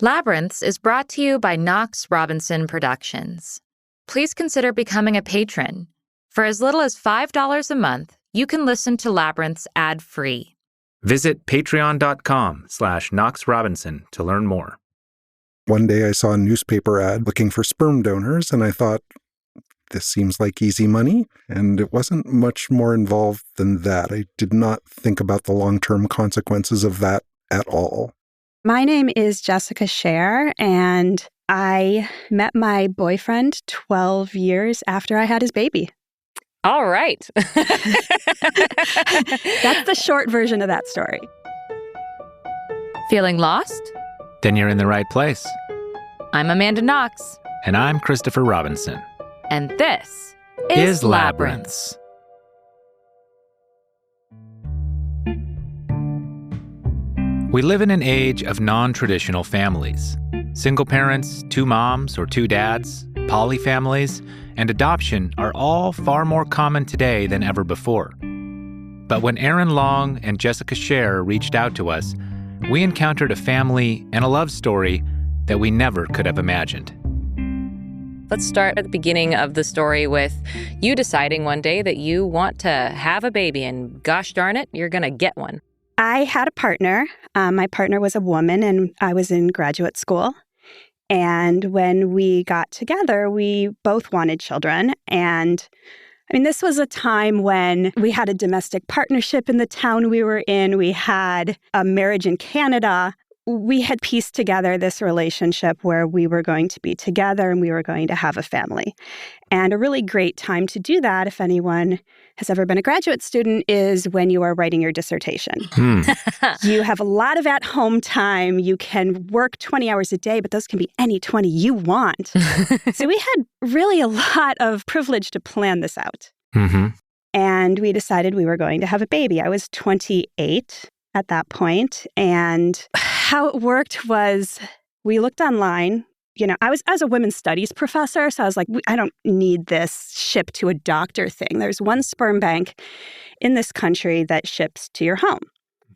Labyrinths is brought to you by Knox Robinson Productions. Please consider becoming a patron. For as little as $5 a month, you can listen to Labyrinths ad-free. Visit patreon.com/Knox Robinson to learn more. One day I saw a newspaper ad looking for sperm donors, and I thought, this seems like easy money, and it wasn't much more involved than that. I did not think about the long-term consequences of that at all. My name is Jessica Scher, and I met my boyfriend 12 years after I had his baby. All right. That's the short version of that story. Feeling lost? Then you're in the right place. I'm Amanda Knox. And I'm Christopher Robinson. And this is Labyrinths. We live in an age of non-traditional families. Single parents, 2 moms or 2 dads, poly families, and adoption are all far more common today than ever before. But when Aaron Long and Jessica Scher reached out to us, we encountered a family and a love story that we never could have imagined. Let's start at the beginning of the story with you deciding one day that you want to have a baby, and gosh darn it, you're going to get one. I had a partner. My partner was a woman, and I was in graduate school. And when we got together, we both wanted children. And I mean, this was a time when we had a domestic partnership in the town we were in. We had a marriage in Canada. We had pieced together this relationship where we were going to be together and we were going to have a family. And a really great time to do that, if anyone has ever been a graduate student, is when you are writing your dissertation. You have a lot of at-home time. You can work 20 hours a day, but those can be any 20 you want. So we had really a lot of privilege to plan this out. Mm-hmm. And we decided we were going to have a baby. I was 28 at that point, and how it worked was we looked online. You know, I was a women's studies professor, so I was like, I don't need this ship to a doctor thing. There's one sperm bank in this country that ships to your home.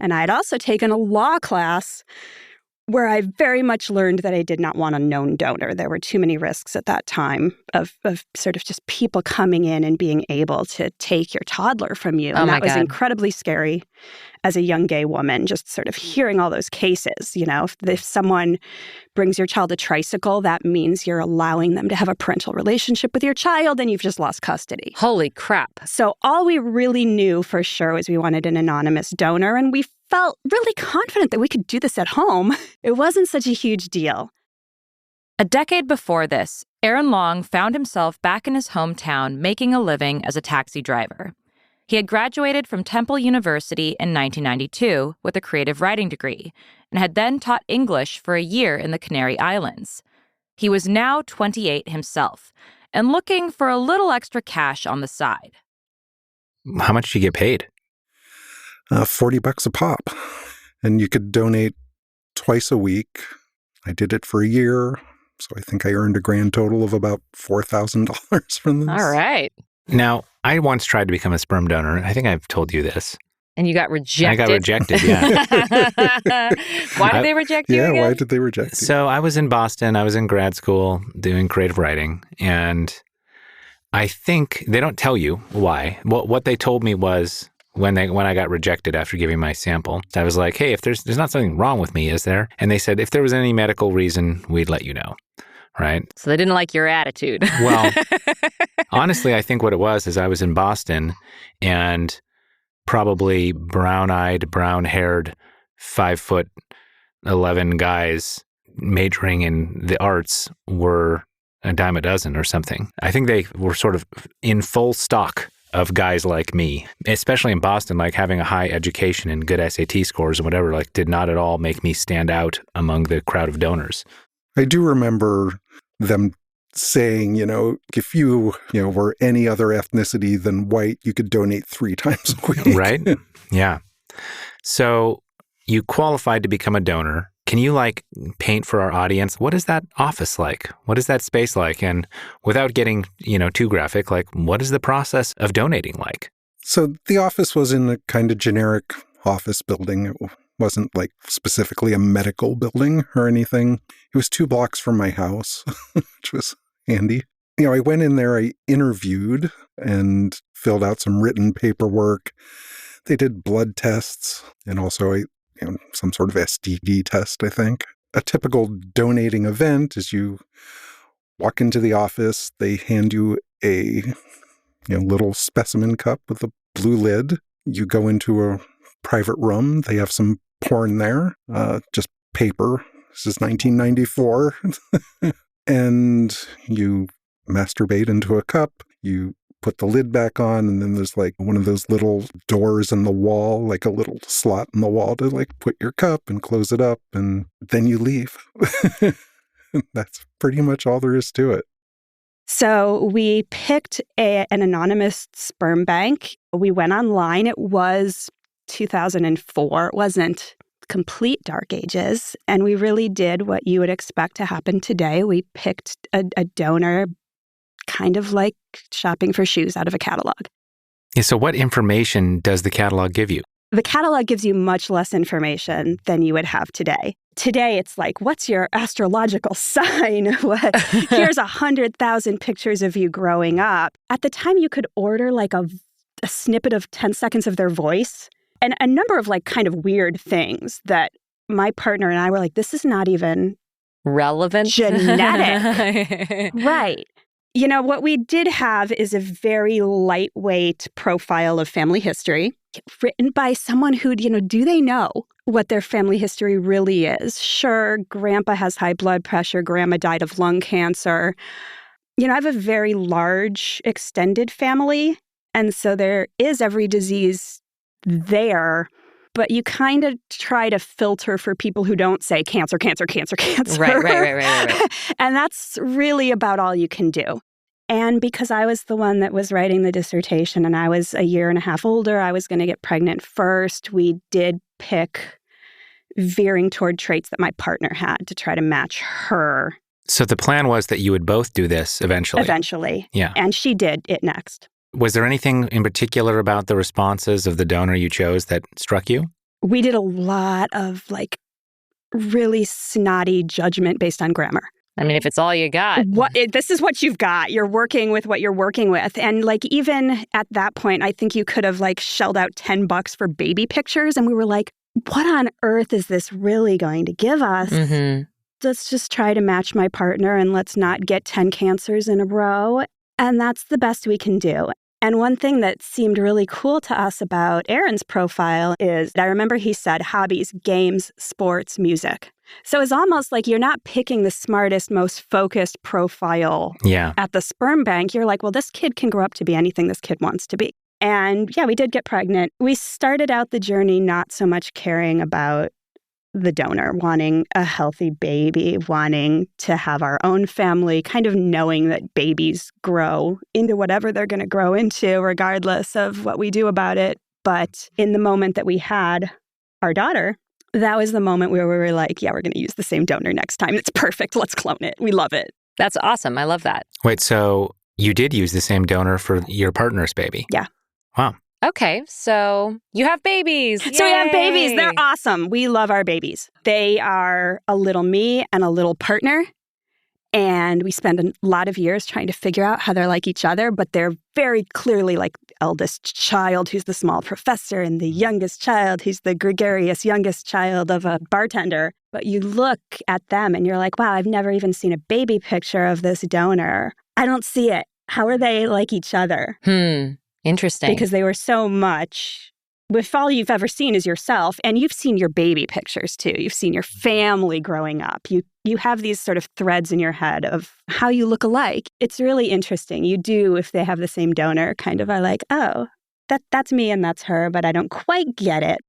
And I had also taken a law class where I very much learned that I did not want a known donor. There were too many risks at that time of sort of just people coming in and being able to take your toddler from you. And that was incredibly scary as a young gay woman, just sort of hearing all those cases. You know, if someone brings your child a tricycle, that means you're allowing them to have a parental relationship with your child and you've just lost custody. Holy crap. So all we really knew for sure was we wanted an anonymous donor, and we felt really confident that we could do this at home. It wasn't such a huge deal. A decade before this, Aaron Long found himself back in his hometown making a living as a taxi driver. He had graduated from Temple University in 1992 with a creative writing degree and had then taught English for a year in the Canary Islands. He was now 28 himself and looking for a little extra cash on the side. How much do you get paid? $40 a pop. And you could donate twice a week. I did it for a year, so I think I earned a grand total of about $4,000 from this. All right. Now, I once tried to become a sperm donor. I think I've told you this. And you got rejected. I got rejected, yeah. Why did they reject you again? Yeah, why did they reject you? So I was in Boston. I was in grad school doing creative writing. And I think they don't tell you why. What they told me was when I got rejected after giving my sample, I was like, hey, if there's not something wrong with me, is there? And they said, if there was any medical reason, we'd let you know. Right? So they didn't like your attitude. Well, honestly, I think what it was is I was in Boston and probably brown-eyed, brown-haired, 5'11" guys majoring in the arts were a dime a dozen or something. I think they were sort of in full stock of guys like me, especially in Boston, like having a high education and good SAT scores and whatever, like did not at all make me stand out among the crowd of donors. I do remember them saying, if you were any other ethnicity than white, you could donate 3 times a week. Right? Yeah. So you qualified to become a donor. Can you paint for our audience, what is that office like? What is that space like? And without getting, too graphic, what is the process of donating like? So the office was in a kind of generic office building. It Wasn't like specifically a medical building or anything. It was 2 blocks from my house, which was handy. I went in there, I interviewed and filled out some written paperwork. They did blood tests and also some sort of STD test, I think. A typical donating event is you walk into the office, they hand you a little specimen cup with a blue lid. You go into a private room. They have some porn there, just paper. This is 1994. And you masturbate into a cup. You put the lid back on, and then there's like one of those little doors in the wall, like a little slot in the wall to like put your cup and close it up, and then you leave. That's pretty much all there is to it. So we picked an anonymous sperm bank. We went online. It was 2004. It wasn't complete dark ages. And we really did what you would expect to happen today. We picked a donor, kind of like shopping for shoes out of a catalog. Yeah, so what information does the catalog give you? The catalog gives you much less information than you would have today. Today, it's like, what's your astrological sign? Here's 100,000 pictures of you growing up. At the time, you could order like a snippet of 10 seconds of their voice and a number of like kind of weird things that my partner and I were like, this is not even relevant. Genetic. Right. What we did have is a very lightweight profile of family history written by someone who, do they know what their family history really is? Sure, grandpa has high blood pressure, grandma died of lung cancer. I have a very large extended family, and so there is every disease there, but you kind of try to filter for people who don't say cancer, cancer, cancer, cancer. Right. And that's really about all you can do. And because I was the one that was writing the dissertation and I was a year and a half older, I was going to get pregnant first. We did pick veering toward traits that my partner had to try to match her. So the plan was that you would both do this eventually? Eventually. Yeah. And she did it next. Was there anything in particular about the responses of the donor you chose that struck you? We did a lot of really snotty judgment based on grammar. I mean, if it's all you got. This is what you've got. You're working with what you're working with. And even at that point, I think you could have shelled out $10 for baby pictures. And we were like, what on earth is this really going to give us? Mm-hmm. Let's just try to match my partner and let's not get 10 cancers in a row. And that's the best we can do. And one thing that seemed really cool to us about Aaron's profile is, I remember he said hobbies, games, sports, music. So it's almost like you're not picking the smartest, most focused profile at the sperm bank. You're like, well, this kid can grow up to be anything this kid wants to be. And yeah, we did get pregnant. We started out the journey not so much caring about the donor, wanting a healthy baby, wanting to have our own family, kind of knowing that babies grow into whatever they're going to grow into, regardless of what we do about it. But in the moment that we had our daughter, that was the moment where we were like, yeah, we're going to use the same donor next time. It's perfect. Let's clone it. We love it. That's awesome. I love that. Wait, so you did use the same donor for your partner's baby? Yeah. Wow. Okay, so you have babies. So we have babies. They're awesome. We love our babies. They are a little me and a little partner. And we spend a lot of years trying to figure out how they're like each other, but they're very clearly like the eldest child who's the small professor and the youngest child who's the gregarious youngest child of a bartender. But you look at them and you're like, wow, I've never even seen a baby picture of this donor. I don't see it. How are they like each other? Interesting. Because they were so much, if all you've ever seen is yourself, and you've seen your baby pictures too. You've seen your family growing up. You have these sort of threads in your head of how you look alike. It's really interesting. You do, if they have the same donor, kind of are like, oh, that's me and that's her, but I don't quite get it.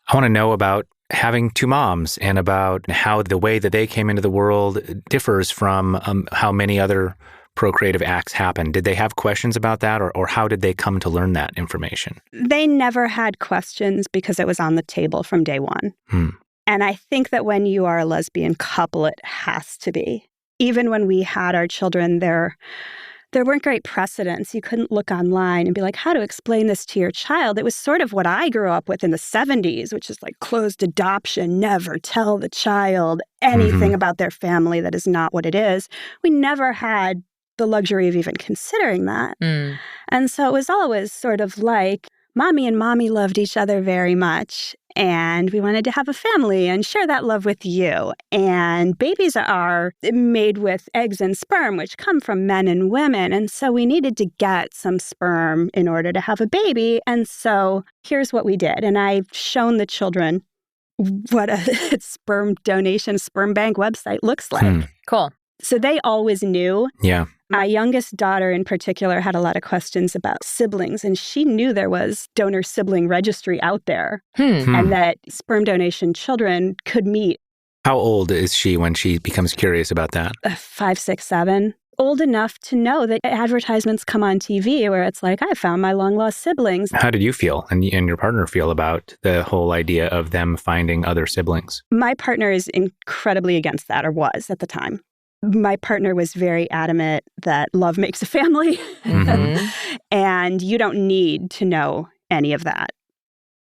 I want to know about having two moms and about how the way that they came into the world differs from how many other procreative acts happen. Did they have questions about that, or how did they come to learn that information? They never had questions because it was on the table from day one. And I think that when you are a lesbian couple, it has to be. Even when we had our children, they're there weren't great precedents. You couldn't look online and be like, how to explain this to your child? It was sort of what I grew up with in the 70s, which is like closed adoption, never tell the child anything about their family that is not what it is. We never had the luxury of even considering that. And so it was always sort of like, mommy and mommy loved each other very much, and we wanted to have a family and share that love with you. And babies are made with eggs and sperm, which come from men and women. And so we needed to get some sperm in order to have a baby. And so here's what we did. And I've shown the children what a sperm donation, sperm bank website looks like. Cool. So they always knew. Yeah. My youngest daughter in particular had a lot of questions about siblings, and she knew there was donor sibling registry out there and that sperm donation children could meet. How old is she when she becomes curious about that? 5, 6, 7. Old enough to know that advertisements come on TV where it's like, I found my long-lost siblings. How did you feel and your partner feel about the whole idea of them finding other siblings? My partner is incredibly against that, or was at the time. My partner was very adamant that love makes a family, and you don't need to know any of that.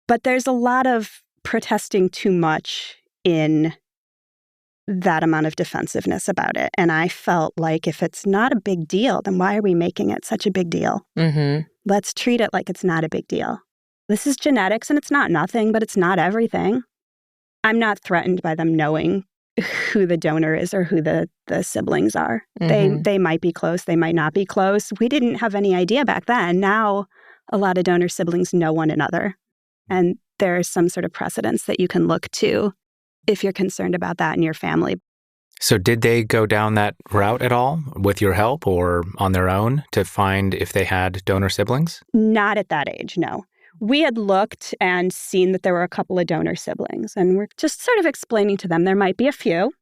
But there's a lot of protesting too much in that amount of defensiveness about it. And I felt like if it's not a big deal, then why are we making it such a big deal? Let's treat it like it's not a big deal. This is genetics, and it's not nothing, but it's not everything. I'm not threatened by them knowing who the donor is or who the siblings are. They might be close, they might not be close. We didn't have any idea back then. Now, a lot of donor siblings know one another. And there's some sort of precedence that you can look to if you're concerned about that in your family. So did they go down that route at all with your help or on their own to find if they had donor siblings? Not at that age, no. We had looked and seen that there were a couple of donor siblings, and we're just sort of explaining to them there might be a few.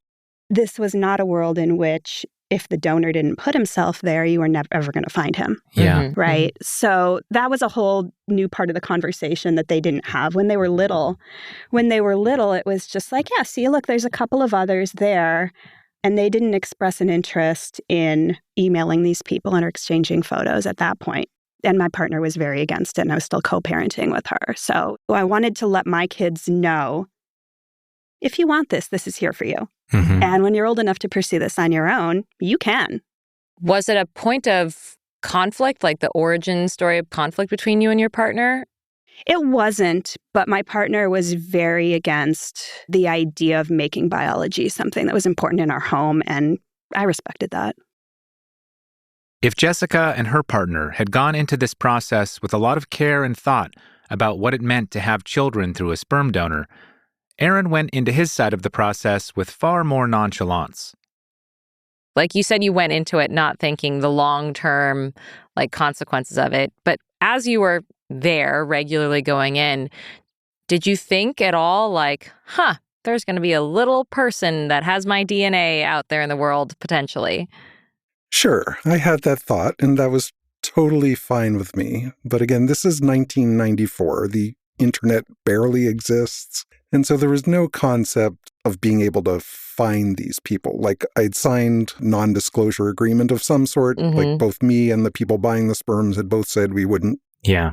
This was not a world in which if the donor didn't put himself there, you were never ever going to find him. Yeah. Right? So that was a whole new part of the conversation that they didn't have when they were little. When they were little, it was just like, yeah, see, look, there's a couple of others there. And they didn't express an interest in emailing these people and exchanging photos at that point. And my partner was very against it, and I was still co-parenting with her. So I wanted to let my kids know, if you want this, this is here for you. And when you're old enough to pursue this on your own, you can. Was it a point of conflict, like the origin story of conflict between you and your partner? It wasn't, but my partner was very against the idea of making biology something that was important in our home, and I respected that. If Jessica and her partner had gone into this process with a lot of care and thought about what it meant to have children through a sperm donor, Aaron went into his side of the process with far more nonchalance. Like you said, you went into it not thinking the long-term consequences of it. But as you were there regularly going in, did you think at all there's going to be a little person that has my DNA out there in the world potentially? Sure, I had that thought, and that was totally fine with me. But again, this is 1994. The internet barely exists. And so there was no concept of being able to find these people. Like, I'd signed non-disclosure agreement of some sort. Like, both me and the people buying the sperms had both said we wouldn't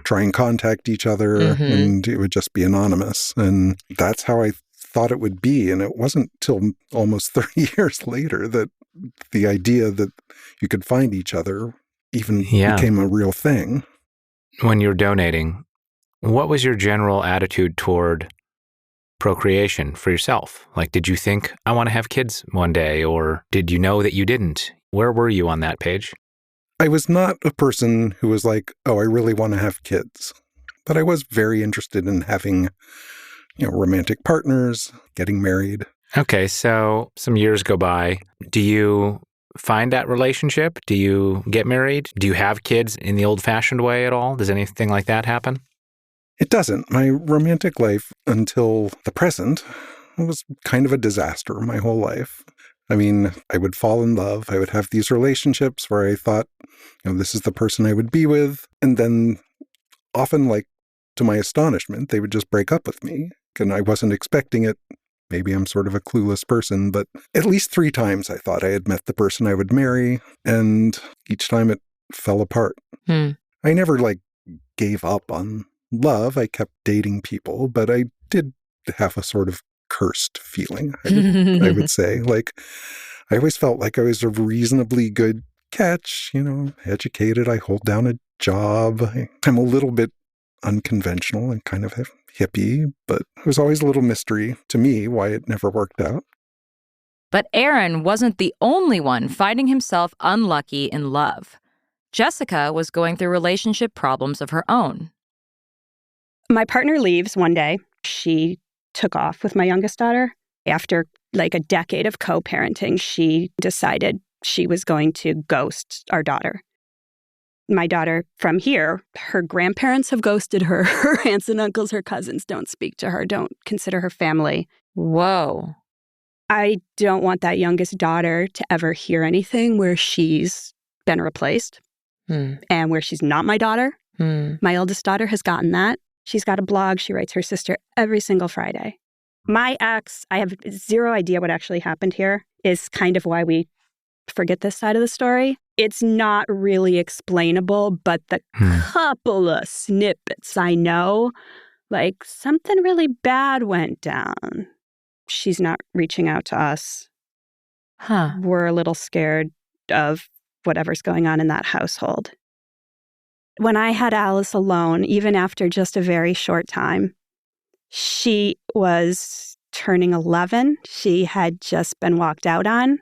try and contact each other, and it would just be anonymous. And that's how I thought it would be. And it wasn't till almost 30 years later that the idea that you could find each other even became a real thing. When you're donating, what was your general attitude toward procreation for yourself? Like, did you think, I want to have kids one day, or did you know that you didn't? Where were you on that page? I was not a person who was like, oh, I really want to have kids. But I was very interested in having, romantic partners, getting married. Okay, so some years go by. Do you find that relationship? Do you get married? Do you have kids in the old-fashioned way at all? Does anything like that happen? It doesn't. My romantic life until the present was kind of a disaster my whole life. I mean, I would fall in love. I would have these relationships where I thought, this is the person I would be with. And then often, to my astonishment, they would just break up with me. And I wasn't expecting it. Maybe I'm sort of a clueless person, but at least 3 times I thought I had met the person I would marry. And each time it fell apart. Hmm. I never gave up on love. I kept dating people, but I did have a sort of cursed feeling, I would say. I always felt like I was a reasonably good catch, educated. I hold down a job. I'm a little bit unconventional and kind of a hippie, but it was always a little mystery to me why it never worked out. But Aaron wasn't the only one finding himself unlucky in love. Jessica was going through relationship problems of her own. My partner leaves one day. She took off with my youngest daughter. After a decade of co-parenting, she decided she was going to ghost our daughter. My daughter from here, her grandparents have ghosted her. Her aunts and uncles, her cousins don't speak to her, don't consider her family. Whoa. I don't want that youngest daughter to ever hear anything where she's been replaced and where she's not my daughter. My eldest daughter has gotten that. She's got a blog. She writes her sister every single Friday. My ex, I have zero idea what actually happened here, is kind of why we forget this side of the story. It's not really explainable, but the couple of snippets I know, something really bad went down. She's not reaching out to us. We're a little scared of whatever's going on in that household. When I had Alice alone, even after just a very short time, she was turning 11. She had just been walked out on.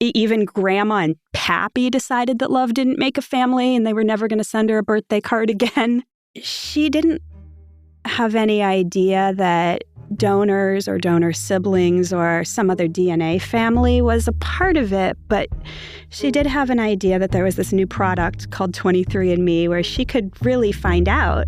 Even Grandma and Pappy decided that love didn't make a family and they were never going to send her a birthday card again. She didn't have any idea that donors or donor siblings or some other DNA family was a part of it, but she did have an idea that there was this new product called 23andMe where she could really find out.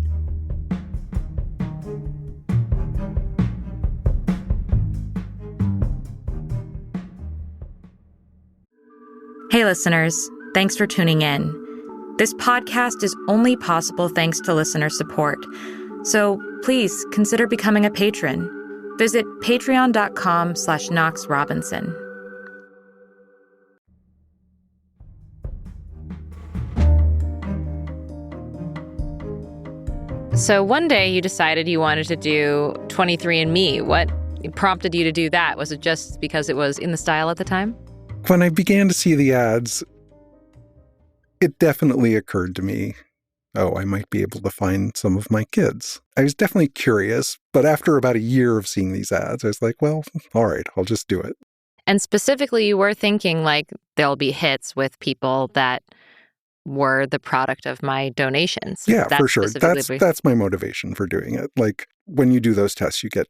Hey, listeners, thanks for tuning in. This podcast is only possible thanks to listener support. So please consider becoming a patron. Visit patreon.com/KnoxRobinson. So one day you decided you wanted to do 23andMe. What prompted you to do that? Was it just because it was in the style at the time? When I began to see the ads, it definitely occurred to me, I might be able to find some of my kids. I was definitely curious, but after about a year of seeing these ads, I was like, well, all right, I'll just do it. And specifically, you were thinking there'll be hits with people that were the product of my donations. Yeah, for sure. That's my motivation for doing it. When you do those tests, you get,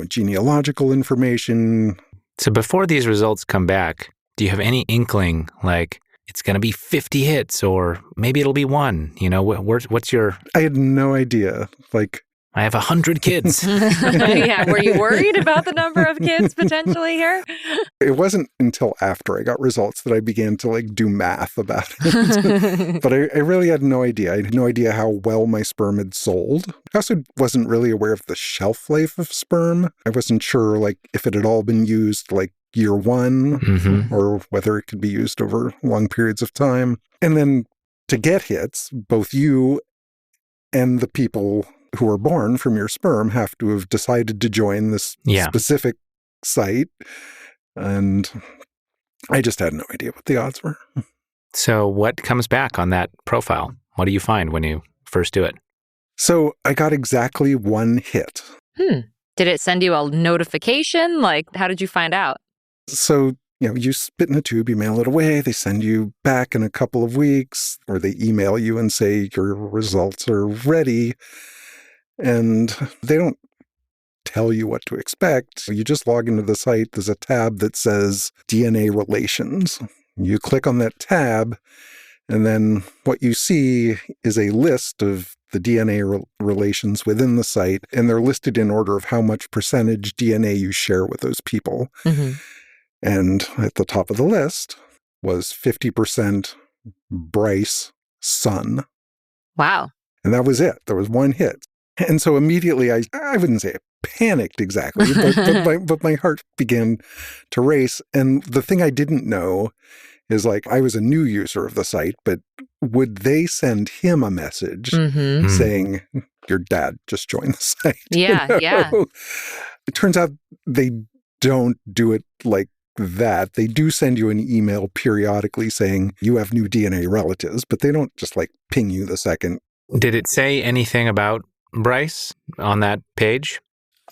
genealogical information. So before these results come back, do you have any inkling, it's going to be 50 hits or maybe it'll be one? What's your... I had no idea. I have 100 kids. Yeah, were you worried about the number of kids potentially here? It wasn't until after I got results that I began to do math about it. But I really had no idea. I had no idea how well my sperm had sold. I also wasn't really aware of the shelf life of sperm. I wasn't sure if it had all been used year one or whether it could be used over long periods of time. And then to get hits, both you and the people who are born from your sperm have to have decided to join this specific site. And I just had no idea what the odds were. So what comes back on that profile? What do you find when you first do it? So I got exactly one hit. Did it send you a notification? How did you find out? So, you spit in a tube, you mail it away, they send you back in a couple of weeks, or they email you and say your results are ready. And they don't tell you what to expect. You just log into the site. There's a tab that says DNA relations. You click on that tab, and then what you see is a list of the DNA relations within the site, and they're listed in order of how much percentage DNA you share with those people. And at the top of the list was 50% Bryce son. Wow. And that was it. There was one hit. And so immediately, I wouldn't say I panicked exactly, but my heart began to race. And the thing I didn't know is like, I was a new user of the site, but would they send him a message saying, your dad just joined the site? Yeah, yeah. It turns out they don't do it like that. They do send you an email periodically saying you have new DNA relatives, but they don't just like ping you the second. Did it say anything about Bryce on that page?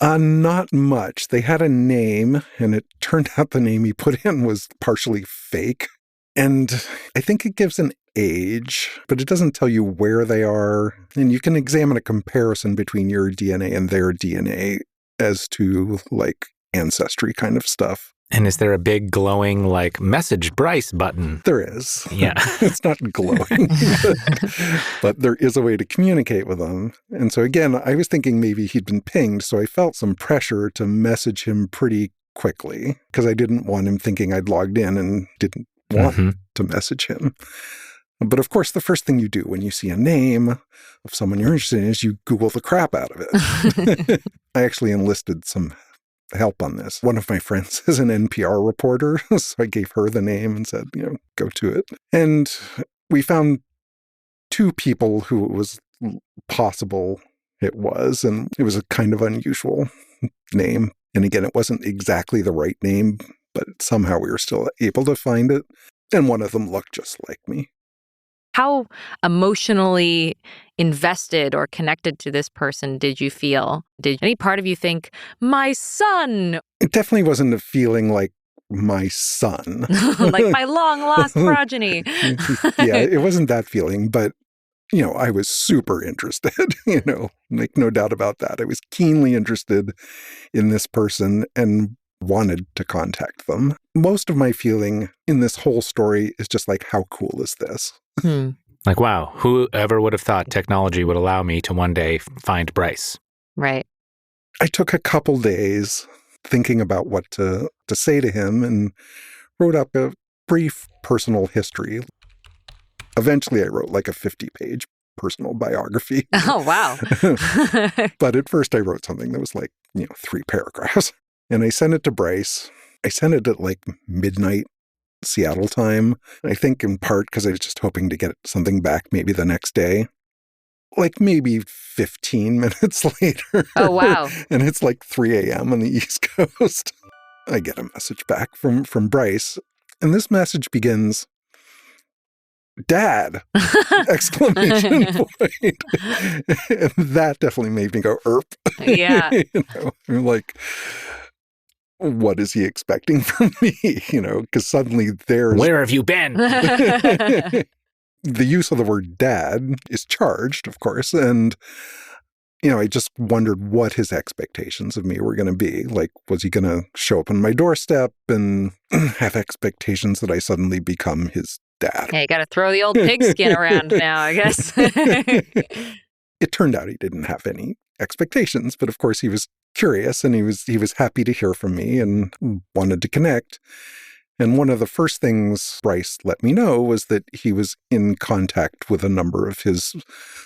Not much. They had a name, and it turned out the name he put in was partially fake. And I think it gives an age, but it doesn't tell you where they are. And you can examine a comparison between your DNA and their DNA as to like ancestry kind of stuff. And is there a big glowing, like, message Bryce button? There is. Yeah. It's not glowing, but there is a way to communicate with them. And so again, I was thinking maybe he'd been pinged, so I felt some pressure to message him pretty quickly because I didn't want him thinking I'd logged in and didn't want to message him. But of course, the first thing you do when you see a name of someone you're interested in is you Google the crap out of it. I actually enlisted some help on this. One of my friends is an NPR reporter, so I gave her the name and said, go to it. And we found two people who it was possible it was, and it was a kind of unusual name. And again, it wasn't exactly the right name, but somehow we were still able to find it. And one of them looked just like me. How emotionally invested or connected to this person did you feel? Did any part of you think, my son? It definitely wasn't a feeling like my son. Like my long-lost progeny. Yeah, it wasn't that feeling, but, I was super interested, like no doubt about that. I was keenly interested in this person and wanted to contact them. Most of my feeling in this whole story is just like, how cool is this? Like, wow, whoever would have thought technology would allow me to one day find Bryce? Right. I took a couple days thinking about what to say to him and wrote up a brief personal history. Eventually, I wrote like a 50-page personal biography. Oh, wow. But at first, I wrote something that was like, 3 paragraphs. And I sent it to Bryce. I sent it at like midnight Seattle time. I think in part because I was just hoping to get something back maybe the next day. Like maybe 15 minutes later. Oh, wow. And it's like 3 a.m. on the East Coast. I get a message back from Bryce. And this message begins, Dad! Exclamation point. And that definitely made me go, erp. Yeah. I'm like, what is he expecting from me? Because suddenly there's... Where have you been? The use of the word dad is charged, of course. And, I just wondered what his expectations of me were going to be. Like, was he going to show up on my doorstep and have expectations that I suddenly become his dad? Hey, you got to throw the old pigskin around now, I guess. It turned out he didn't have any expectations, but of course he was curious and he was happy to hear from me and wanted to connect. And one of the first things Bryce let me know was that he was in contact with a number of his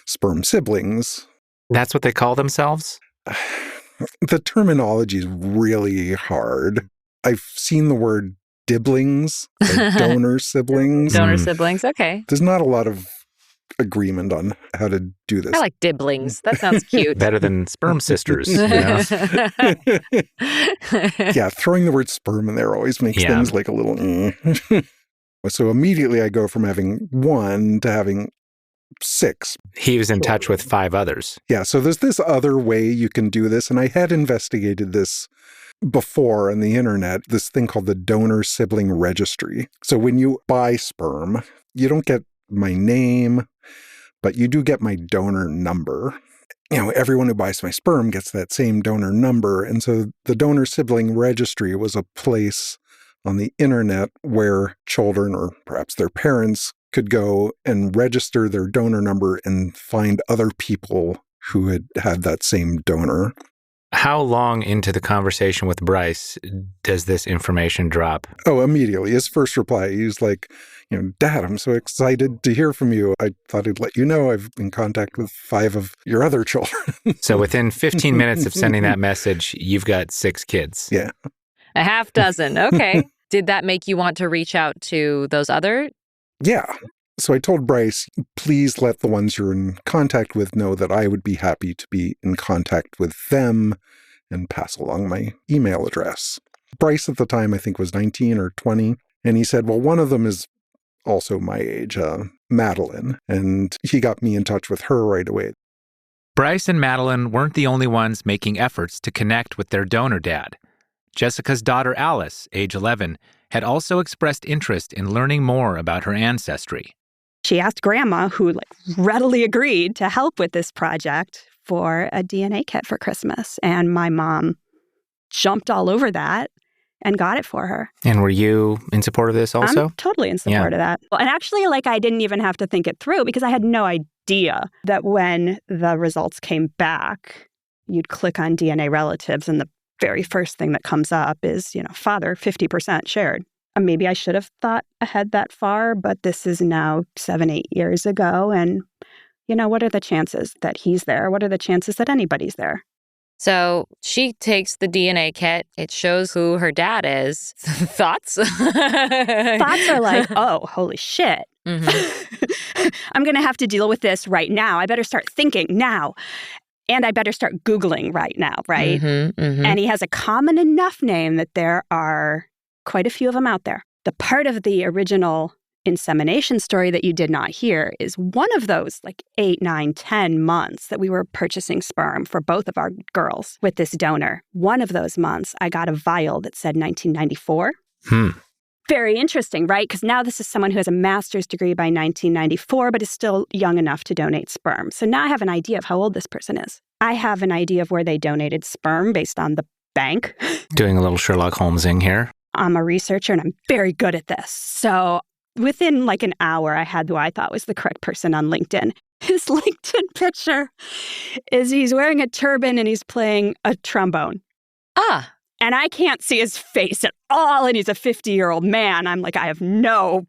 sperm siblings. That's what they call themselves? The terminology is really hard. I've seen the word dibblings, like donor siblings. Donor siblings, okay. There's not a lot of agreement on how to do this. I like dibblings. That sounds cute. Better than sperm sisters. Yeah, throwing the word sperm in there always makes things like a little... So immediately I go from having 1 to having 6. He was in touch with 5 others. Yeah, so there's this other way you can do this, and I had investigated this before on the internet, this thing called the donor sibling registry. So when you buy sperm, you don't get my name, but you do get my donor number. Everyone who buys my sperm gets that same donor number. And so the donor sibling registry was a place on the internet where children or perhaps their parents could go and register their donor number and find other people who had that same donor. How long into the conversation with Bryce does this information drop? Oh, immediately. His first reply, he was like, Dad, I'm so excited to hear from you. I thought I'd let you know I've been in contact with 5 of your other children. So within 15 minutes of sending that message, you've got 6 kids. Yeah. A half dozen. Okay. Did that make you want to reach out to those other? Yeah. So I told Bryce, please let the ones you're in contact with know that I would be happy to be in contact with them and pass along my email address. Bryce at the time, I think, was 19 or 20. And he said, well, one of them is also my age, Madeline. And he got me in touch with her right away. Bryce and Madeline weren't the only ones making efforts to connect with their donor dad. Jessica's daughter Alice, age 11, had also expressed interest in learning more about her ancestry. She asked Grandma, who readily agreed to help with this project, for a DNA kit for Christmas. And my mom jumped all over that and got it for her. And were you in support of this also? I'm totally in support of that. And actually, I didn't even have to think it through because I had no idea that when the results came back, you'd click on DNA relatives and the very first thing that comes up is, father, 50% shared. Maybe I should have thought ahead that far, but this is now 7-8 years ago. And, what are the chances that he's there? What are the chances that anybody's there? So she takes the DNA kit. It shows who her dad is. Thoughts? Thoughts are like, oh, holy shit. Mm-hmm. I'm going to have to deal with this right now. I better start thinking now. And I better start Googling right now, right? Mm-hmm, mm-hmm. And he has a common enough name that there are quite a few of them out there. The part of the original insemination story that you did not hear is one of those 8, 9, 10 months that we were purchasing sperm for both of our girls with this donor. One of those months, I got a vial that said 1994. Very interesting, right? Because now this is someone who has a master's degree by 1994, but is still young enough to donate sperm. So now I have an idea of how old this person is. I have an idea of where they donated sperm based on the bank. Doing a little Sherlock Holmesing here. I'm a researcher and I'm very good at this. So within an hour, I had who I thought was the correct person on LinkedIn. His LinkedIn picture is he's wearing a turban and he's playing a trombone. And I can't see his face at all. And he's a 50-year-old man. I'm I have no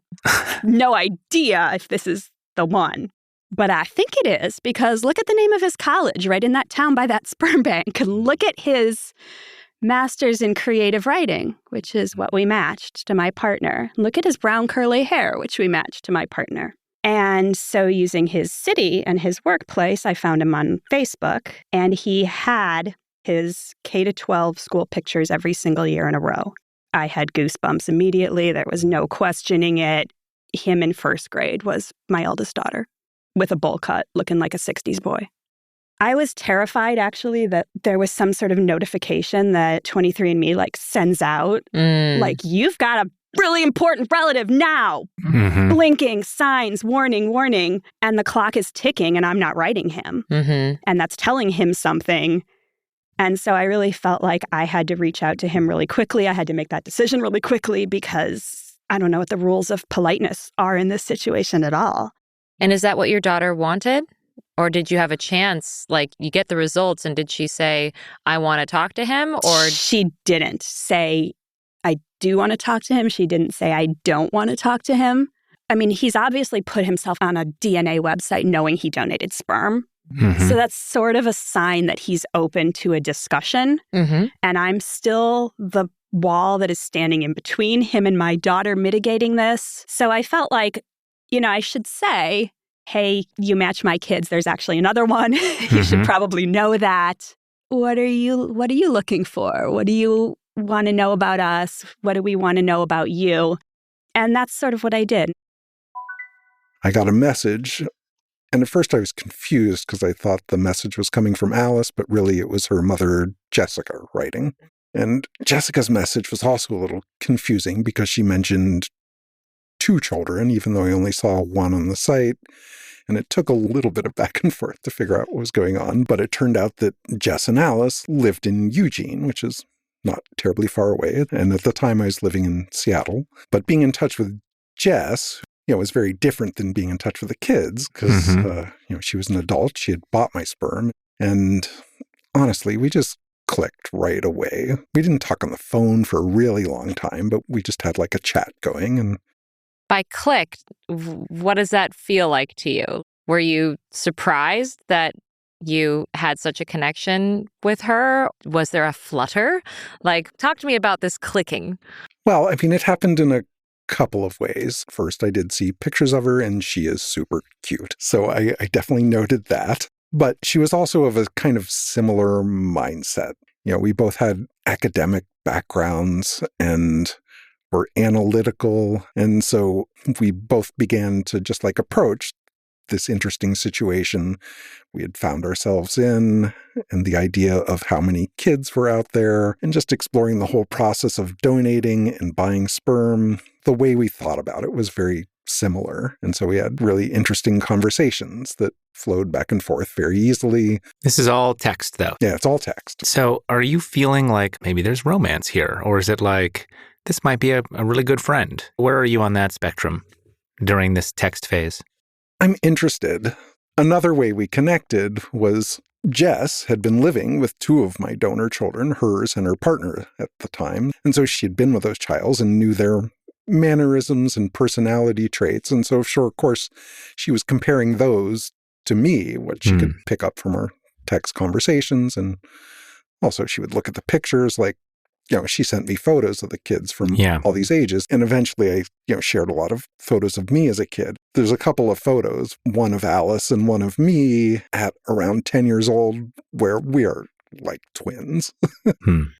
idea if this is the one. But I think it is because look at the name of his college right in that town by that sperm bank. And look at his master's in creative writing, which is what we matched to my partner. Look at his brown curly hair, which we matched to my partner. And so using his city and his workplace, I found him on Facebook. And he had his K-12 school pictures every single year in a row. I had goosebumps immediately. There was no questioning it. Him in first grade was my eldest daughter with a bowl cut looking like a 60s boy. I was terrified, actually, that there was some sort of notification that 23andMe sends out. You've got a really important relative now. Mm-hmm. Blinking, signs, warning, warning. And the clock is ticking and I'm not writing him. Mm-hmm. And that's telling him something. And so I really felt like I had to reach out to him really quickly. I had to make that decision really quickly because I don't know what the rules of politeness are in this situation at all. And is that what your daughter wanted? Or did you have a chance? You get the results and did she say, I want to talk to him? Or she didn't say, I do want to talk to him. She didn't say, I don't want to talk to him. I mean, he's obviously put himself on a DNA website knowing he donated sperm. Mm-hmm. So that's sort of a sign that he's open to a discussion. Mm-hmm. And I'm still the wall that is standing in between him and my daughter mitigating this. So I felt I should say, hey, you match my kids. There's actually another one. You should probably know that. What are you looking for? What do you want to know about us? What do we want to know about you? And that's sort of what I did. I got a message. And at first I was confused because I thought the message was coming from Alice, but really it was her mother, Jessica, writing. And Jessica's message was also a little confusing because she mentioned 2 children, even though I only saw 1 on the site. And it took a little bit of back and forth to figure out what was going on. But it turned out that Jess and Alice lived in Eugene, which is not terribly far away. And at the time I was living in Seattle. But being in touch with Jess, was very different than being in touch with the kids because, she was an adult. She had bought my sperm. And honestly, we just clicked right away. We didn't talk on the phone for a really long time, but we just had a chat going. And by clicked, what does that feel like to you? Were you surprised that you had such a connection with her? Was there a flutter? Talk to me about this clicking. Well, I mean, it happened in a couple of ways. First, I did see pictures of her, and she is super cute. So I definitely noted that. But she was also of a kind of similar mindset. We both had academic backgrounds and were analytical. And so we both began to just approach this interesting situation we had found ourselves in, and the idea of how many kids were out there, and just exploring the whole process of donating and buying sperm. The way we thought about it was very similar. And so we had really interesting conversations that flowed back and forth very easily. This is all text, though. Yeah, it's all text. So are you feeling like maybe there's romance here? Or is it like, this might be a really good friend? Where are you on that spectrum during this text phase? I'm interested. Another way we connected was Jess had been living with two of my donor children, hers and her partner at the time. And so she had been with those childs and knew their mannerisms and personality traits. And so, sure, of course, she was comparing those to me, what she could pick up from our text conversations. And also she would look at the pictures, she sent me photos of the kids from all these ages. And eventually I, shared a lot of photos of me as a kid. There's a couple of photos, one of Alice and one of me at around 10 years old, where we are like twins.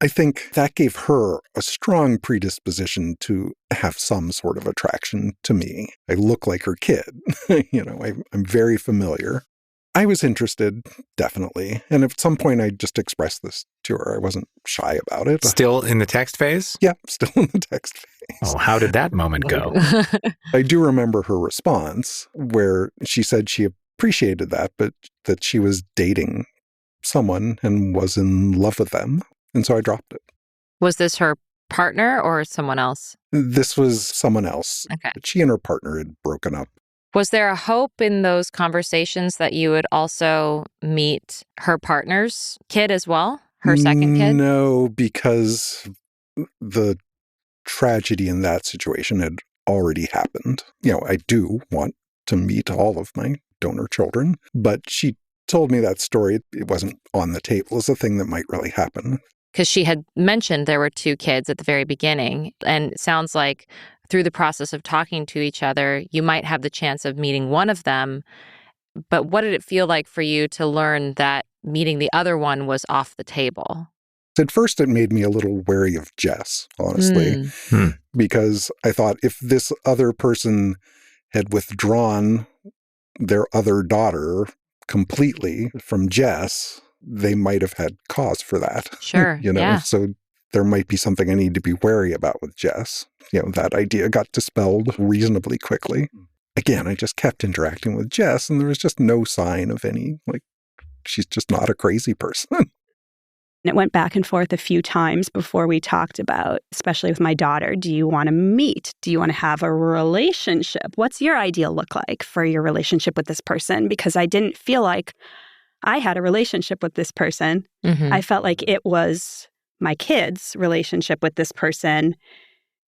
I think that gave her a strong predisposition to have some sort of attraction to me. I look like her kid. I'm very familiar. I was interested, definitely. And at some point, I just expressed this to her. I wasn't shy about it. Still in the text phase? Yeah, still in the text phase. Oh, how did that moment go? I do remember her response where she said she appreciated that, but that she was dating someone and was in love with them. And so I dropped it. Was this her partner or someone else? This was someone else. Okay. But she and her partner had broken up. Was there a hope in those conversations that you would also meet her partner's kid as well? Her second kid? No, because the tragedy in that situation had already happened. I do want to meet all of my donor children, but she told me that story. It wasn't on the table as a thing that might really happen. Because she had mentioned there were two kids at the very beginning, and it sounds like through the process of talking to each other, you might have the chance of meeting one of them. But what did it feel like for you to learn that meeting the other one was off the table? At first, it made me a little wary of Jess, honestly, because I thought if this other person had withdrawn their other daughter completely from Jess, they might have had cause for that. Sure, yeah. So there might be something I need to be wary about with Jess. That idea got dispelled reasonably quickly. Again, I just kept interacting with Jess, and there was just no sign of any, she's just not a crazy person. It went back and forth a few times before we talked about, especially with my daughter, do you want to meet? Do you want to have a relationship? What's your ideal look like for your relationship with this person? Because I didn't feel like I had a relationship with this person. I felt like it was my kid's relationship with this person.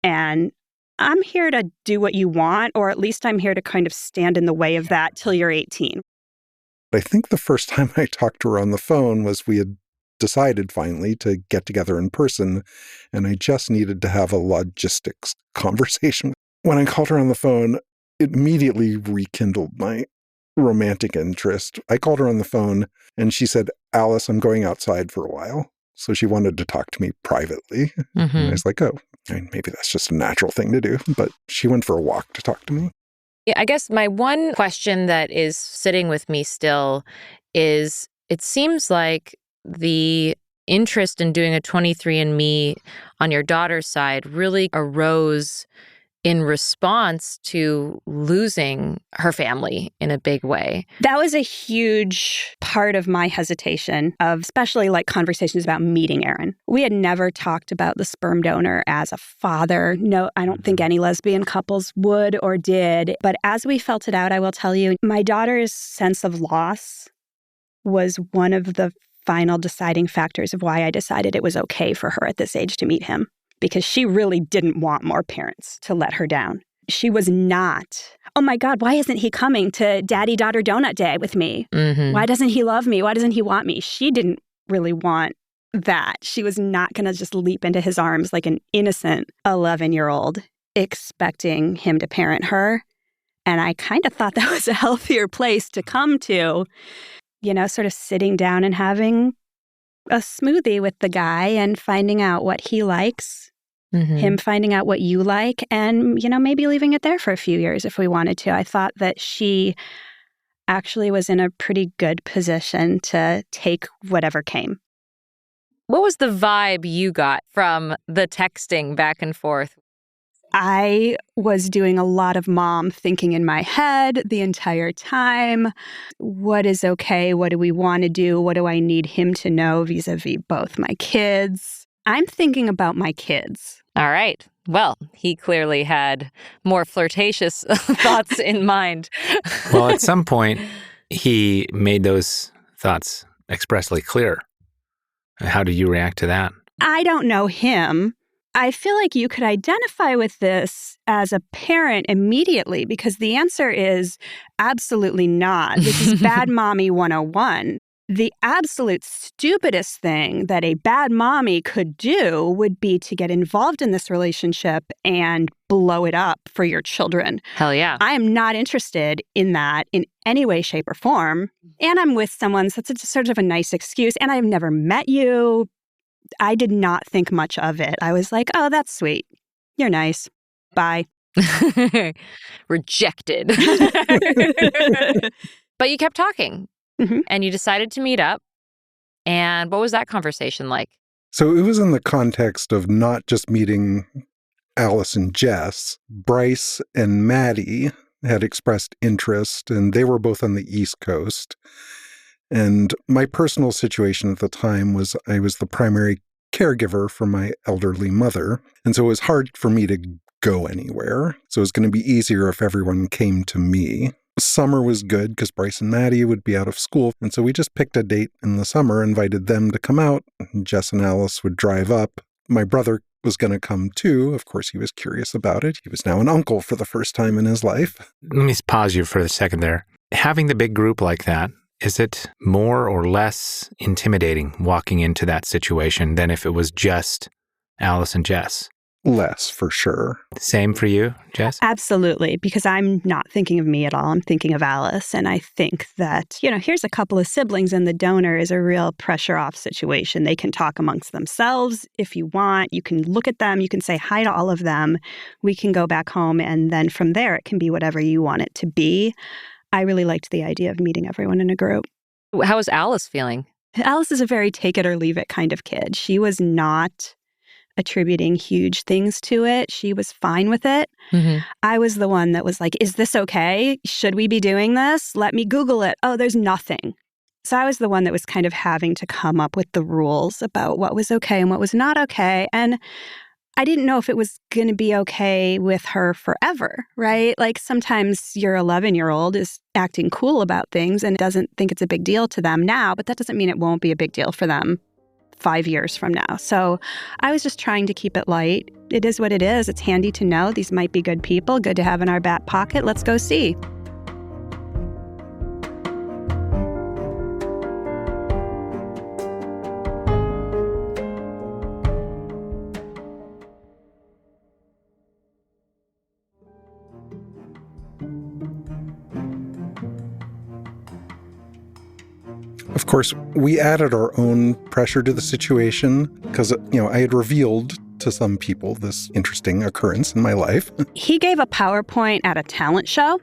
And I'm here to do what you want, or at least I'm here to kind of stand in the way of that till you're 18. I think the first time I talked to her on the phone was we had decided finally to get together in person, and I just needed to have a logistics conversation. When I called her on the phone, it immediately rekindled my romantic interest. I called her on the phone, and she said, "Alice, I'm going outside for a while." So she wanted to talk to me privately. And I was like, oh, maybe that's just a natural thing to do. But she went for a walk to talk to me. Yeah, I guess my one question that is sitting with me still is, it seems like the interest in doing a 23andMe on your daughter's side really arose in response to losing her family in a big way. That was a huge part of my hesitation of especially conversations about meeting Aaron. We had never talked about the sperm donor as a father. No, I don't think any lesbian couples would or did. But as we felt it out, I will tell you, my daughter's sense of loss was one of the final deciding factors of why I decided it was okay for her at this age to meet him. Because she really didn't want more parents to let her down. She was not, oh my God, why isn't he coming to Daddy-Daughter Donut Day with me? Why doesn't he love me? Why doesn't he want me? She didn't really want that. She was not going to just leap into his arms like an innocent 11-year-old, expecting him to parent her. And I kind of thought that was a healthier place to come to, sort of sitting down and having a smoothie with the guy and finding out what he likes, him finding out what you like, and, maybe leaving it there for a few years if we wanted to. I thought that she actually was in a pretty good position to take whatever came. What was the vibe you got from the texting back and forth? I was doing a lot of mom thinking in my head the entire time. What is okay? What do we want to do? What do I need him to know vis-a-vis both my kids? I'm thinking about my kids. All right. Well, he clearly had more flirtatious thoughts in mind. Well, at some point, he made those thoughts expressly clear. How do you react to that? I don't know him. I feel like you could identify with this as a parent immediately because the answer is absolutely not. This is bad mommy 101. The absolute stupidest thing that a bad mommy could do would be to get involved in this relationship and blow it up for your children. Hell yeah. I am not interested in that in any way, shape, or form. And I'm with someone, so it's sort of a nice excuse. And I've never met you. I did not think much of it. I was like, oh, that's sweet. You're nice. Bye. Rejected. But you kept talking. And you decided to meet up. And what was that conversation like? So it was in the context of not just meeting Alice and Jess. Bryce and Maddie had expressed interest, and they were both on the East Coast. And my personal situation at the time was I was the primary caregiver for my elderly mother. And so it was hard for me to go anywhere. So it was going to be easier if everyone came to me. Summer was good because Bryce and Maddie would be out of school. And so we just picked a date in the summer, invited them to come out. Jess and Alice would drive up. My brother was going to come too. Of course, he was curious about it. He was now an uncle for the first time in his life. Let me pause you for a second there. Having the big group like that, is it more or less intimidating walking into that situation than if it was just Alice and Jess? Less, for sure. Same for you, Jess? Absolutely, because I'm not thinking of me at all. I'm thinking of Alice. And I think that, here's a couple of siblings and the donor is a real pressure off situation. They can talk amongst themselves if you want. You can look at them. You can say hi to all of them. We can go back home. And then from there, it can be whatever you want it to be. I really liked the idea of meeting everyone in a group. How was Alice feeling? Alice is a very take it or leave it kind of kid. She was not attributing huge things to it. She was fine with it. I was the one that was like, is this okay? Should we be doing this? Let me Google it. Oh, there's nothing. So I was the one that was kind of having to come up with the rules about what was okay and what was not okay. And I didn't know if it was going to be okay with her forever, right? Like sometimes your 11-year-old is acting cool about things and doesn't think it's a big deal to them now, but that doesn't mean it won't be a big deal for them 5 years from now. So I was just trying to keep it light. It is what it is. It's handy to know these might be good people, good to have in our back pocket. Let's go see. Of course, we added our own pressure to the situation because, I had revealed to some people this interesting occurrence in my life. He gave a PowerPoint at a talent show.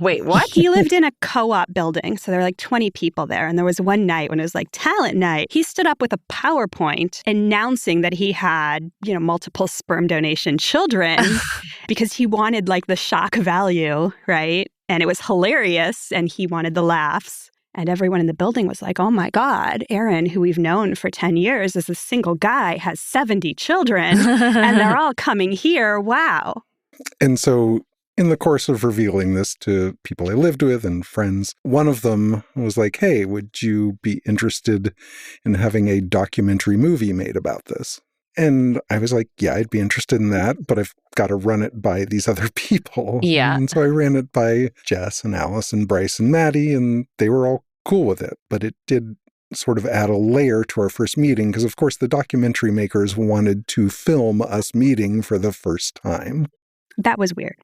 Wait, what? He lived in a co-op building, so there were like 20 people there. And there was one night when it was like talent night. He stood up with a PowerPoint announcing that he had, multiple sperm donation children because he wanted like the shock value, right? And it was hilarious and he wanted the laughs. And everyone in the building was like, oh my God, Aaron, who we've known for 10 years as a single guy, has 70 children and they're all coming here. Wow. And so in the course of revealing this to people I lived with and friends, one of them was like, hey, would you be interested in having a documentary movie made about this? And I was like, yeah, I'd be interested in that, but I've got to run it by these other people. Yeah. And so I ran it by Jess and Alice and Bryce and Maddie, and they were all cool with it. But it did sort of add a layer to our first meeting because, of course, the documentary makers wanted to film us meeting for the first time. That was weird.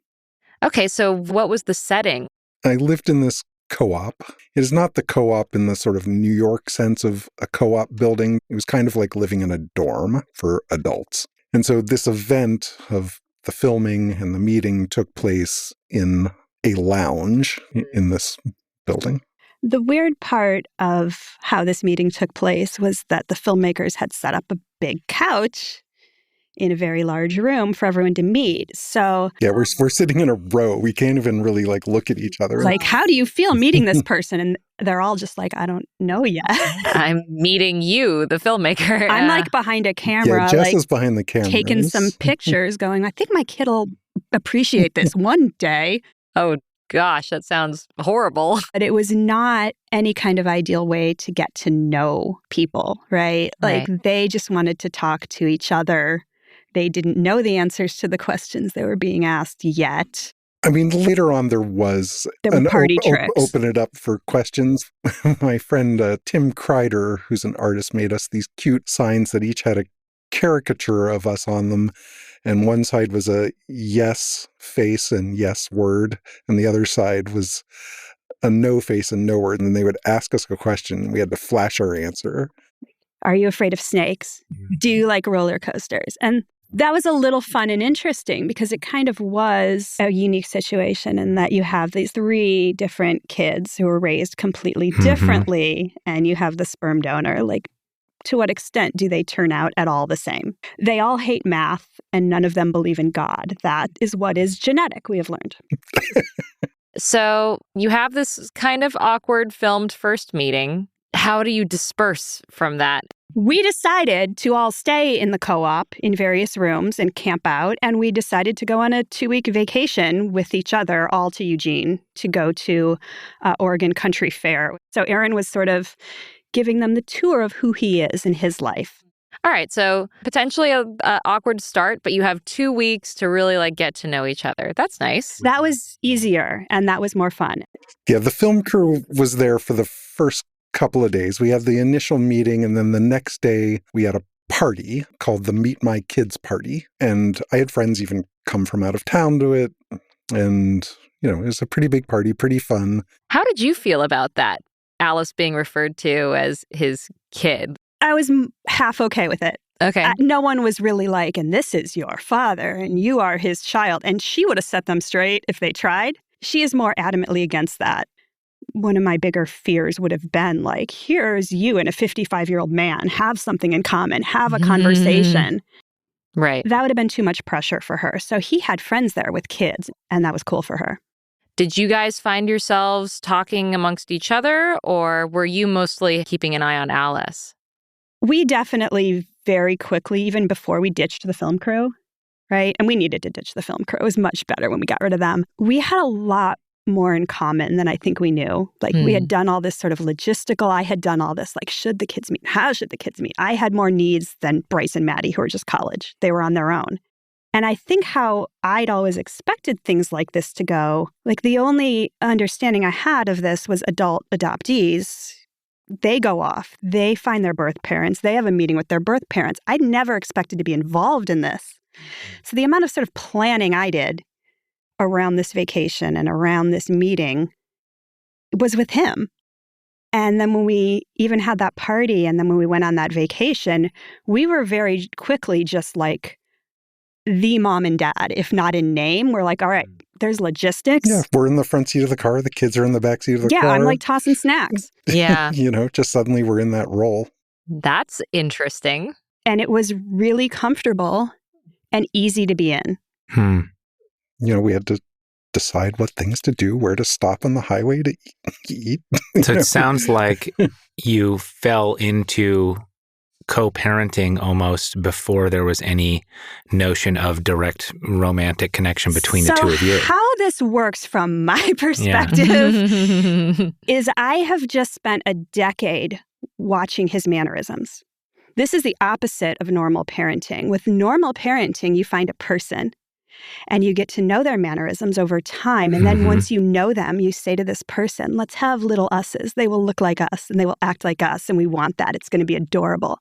Okay, so what was the setting? I lived in this co-op. It is not the co-op in the sort of New York sense of a co-op building. It was kind of like living in a dorm for adults. And so this event of the filming and the meeting took place in a lounge in this building. The weird part of how this meeting took place was that the filmmakers had set up a big couch in a very large room for everyone to meet. So yeah, we're sitting in a row. We can't even really like look at each other. Like, how do you feel meeting this person? And they're all just like, I don't know yet. I'm meeting you, the filmmaker. I'm like behind a camera, yeah, Jess like is behind the camera, taking some pictures, going, I think my kid will appreciate this one day. Oh gosh, that sounds horrible. But it was not any kind of ideal way to get to know people, right? Like they just wanted to talk to each other. They didn't know the answers to the questions they were being asked yet. I mean, later on there were party tricks. Open it up for questions. My friend Tim Kreider, who's an artist, made us these cute signs that each had a caricature of us on them. And one side was a yes face and yes word. And the other side was a no face and no word. And then they would ask us a question. We had to flash our answer. Are you afraid of snakes? Do you like roller coasters? And that was a little fun and interesting because it kind of was a unique situation in that you have these 3 different kids who were raised completely differently, and you have the sperm donor. Like, to what extent do they turn out at all the same? They all hate math, and none of them believe in God. That is what is genetic, we have learned. So you have this kind of awkward filmed first meeting. How do you disperse from that? We decided to all stay in the co-op in various rooms and camp out, and we decided to go on a 2-week vacation with each other, all to Eugene, to go to Oregon Country Fair. So Aaron was sort of giving them the tour of who he is in his life. All right, so potentially a awkward start, but you have 2 weeks to really like get to know each other. That's nice. That was easier, and that was more fun. Yeah, the film crew was there for the first couple of days. We had the initial meeting, and then the next day we had a party called the Meet My Kids Party. And I had friends even come from out of town to it. And, it was a pretty big party, pretty fun. How did you feel about that? Alice being referred to as his kid. I was half okay with it. Okay. No one was really like, and this is your father, and you are his child. And she would have set them straight if they tried. She is more adamantly against that. One of my bigger fears would have been like, here's you and a 55-year-old man, have something in common, have a conversation. Right. That would have been too much pressure for her. So he had friends there with kids, and that was cool for her. Did you guys find yourselves talking amongst each other, or were you mostly keeping an eye on Alice? We definitely very quickly, even before we ditched the film crew, right? And we needed to ditch the film crew. It was much better when we got rid of them. We had a lot more in common than I think we knew. Like we had done all this sort of logistical. I had done all this, like, should the kids meet? How should the kids meet? I had more needs than Bryce and Maddie, who were just college. They were on their own. And I think how I'd always expected things like this to go, like the only understanding I had of this was adult adoptees. They go off. They find their birth parents. They have a meeting with their birth parents. I'd never expected to be involved in this. So the amount of sort of planning I did around this vacation and around this meeting was with him. And then when we even had that party and then when we went on that vacation, we were very quickly just like the mom and dad, if not in name. We're like, all right, there's logistics. Yeah, we're in the front seat of the car. The kids are in the back seat of the car. Yeah, I'm like tossing snacks. Yeah. Just suddenly we're in that role. That's interesting. And it was really comfortable and easy to be in. We had to decide what things to do, where to stop on the highway to eat. So it sounds like you fell into co-parenting almost before there was any notion of direct romantic connection between the two of you. How this works from my perspective is I have just spent a decade watching his mannerisms. This is the opposite of normal parenting. With normal parenting, you find a person and you get to know their mannerisms over time. And then once you know them, you say to this person, let's have little us's. They will look like us and they will act like us. And we want that. It's going to be adorable.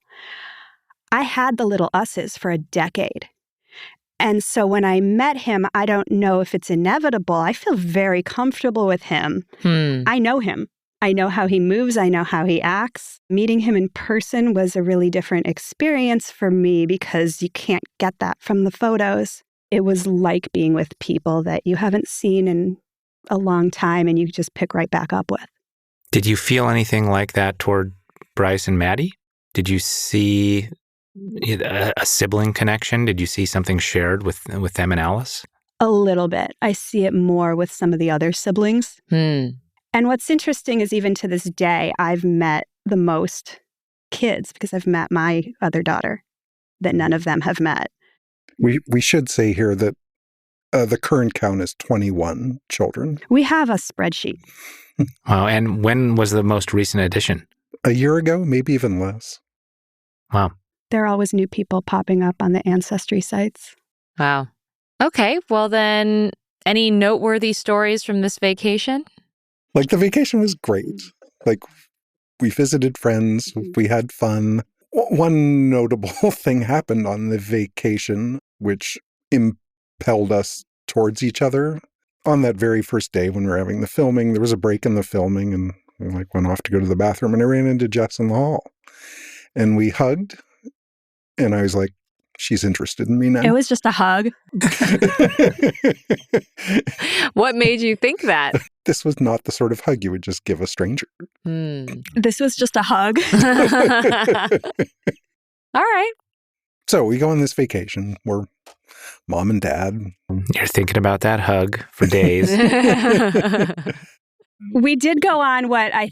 I had the little us's for a decade. And so when I met him, I don't know if it's inevitable. I feel very comfortable with him. I know him. I know how he moves. I know how he acts. Meeting him in person was a really different experience for me because you can't get that from the photos. It was like being with people that you haven't seen in a long time and you just pick right back up with. Did you feel anything like that toward Bryce and Maddie? Did you see a sibling connection? Did you see something shared with them and Alice? A little bit. I see it more with some of the other siblings. And what's interesting is even to this day, I've met the most kids because I've met my other daughter that none of them have met. We should say here that the current count is 21 children. We have a spreadsheet. Wow. And when was the most recent addition? A year ago, maybe even less. Wow. There are always new people popping up on the ancestry sites. Wow. Okay. Well, then, any noteworthy stories from this vacation? Like, the vacation was great. Like, we visited friends, we had fun. One notable thing happened on the vacation, which impelled us towards each other. On that very first day when we were having the filming, there was a break in the filming, and we went off to go to the bathroom, and I ran into Jess in the hall. And we hugged, and I was like, she's interested in me now. It was just a hug. What made you think that? This was not the sort of hug you would just give a stranger. This was just a hug. All right. So we go on this vacation. We're mom and dad. You're thinking about that hug for days. We did go on what I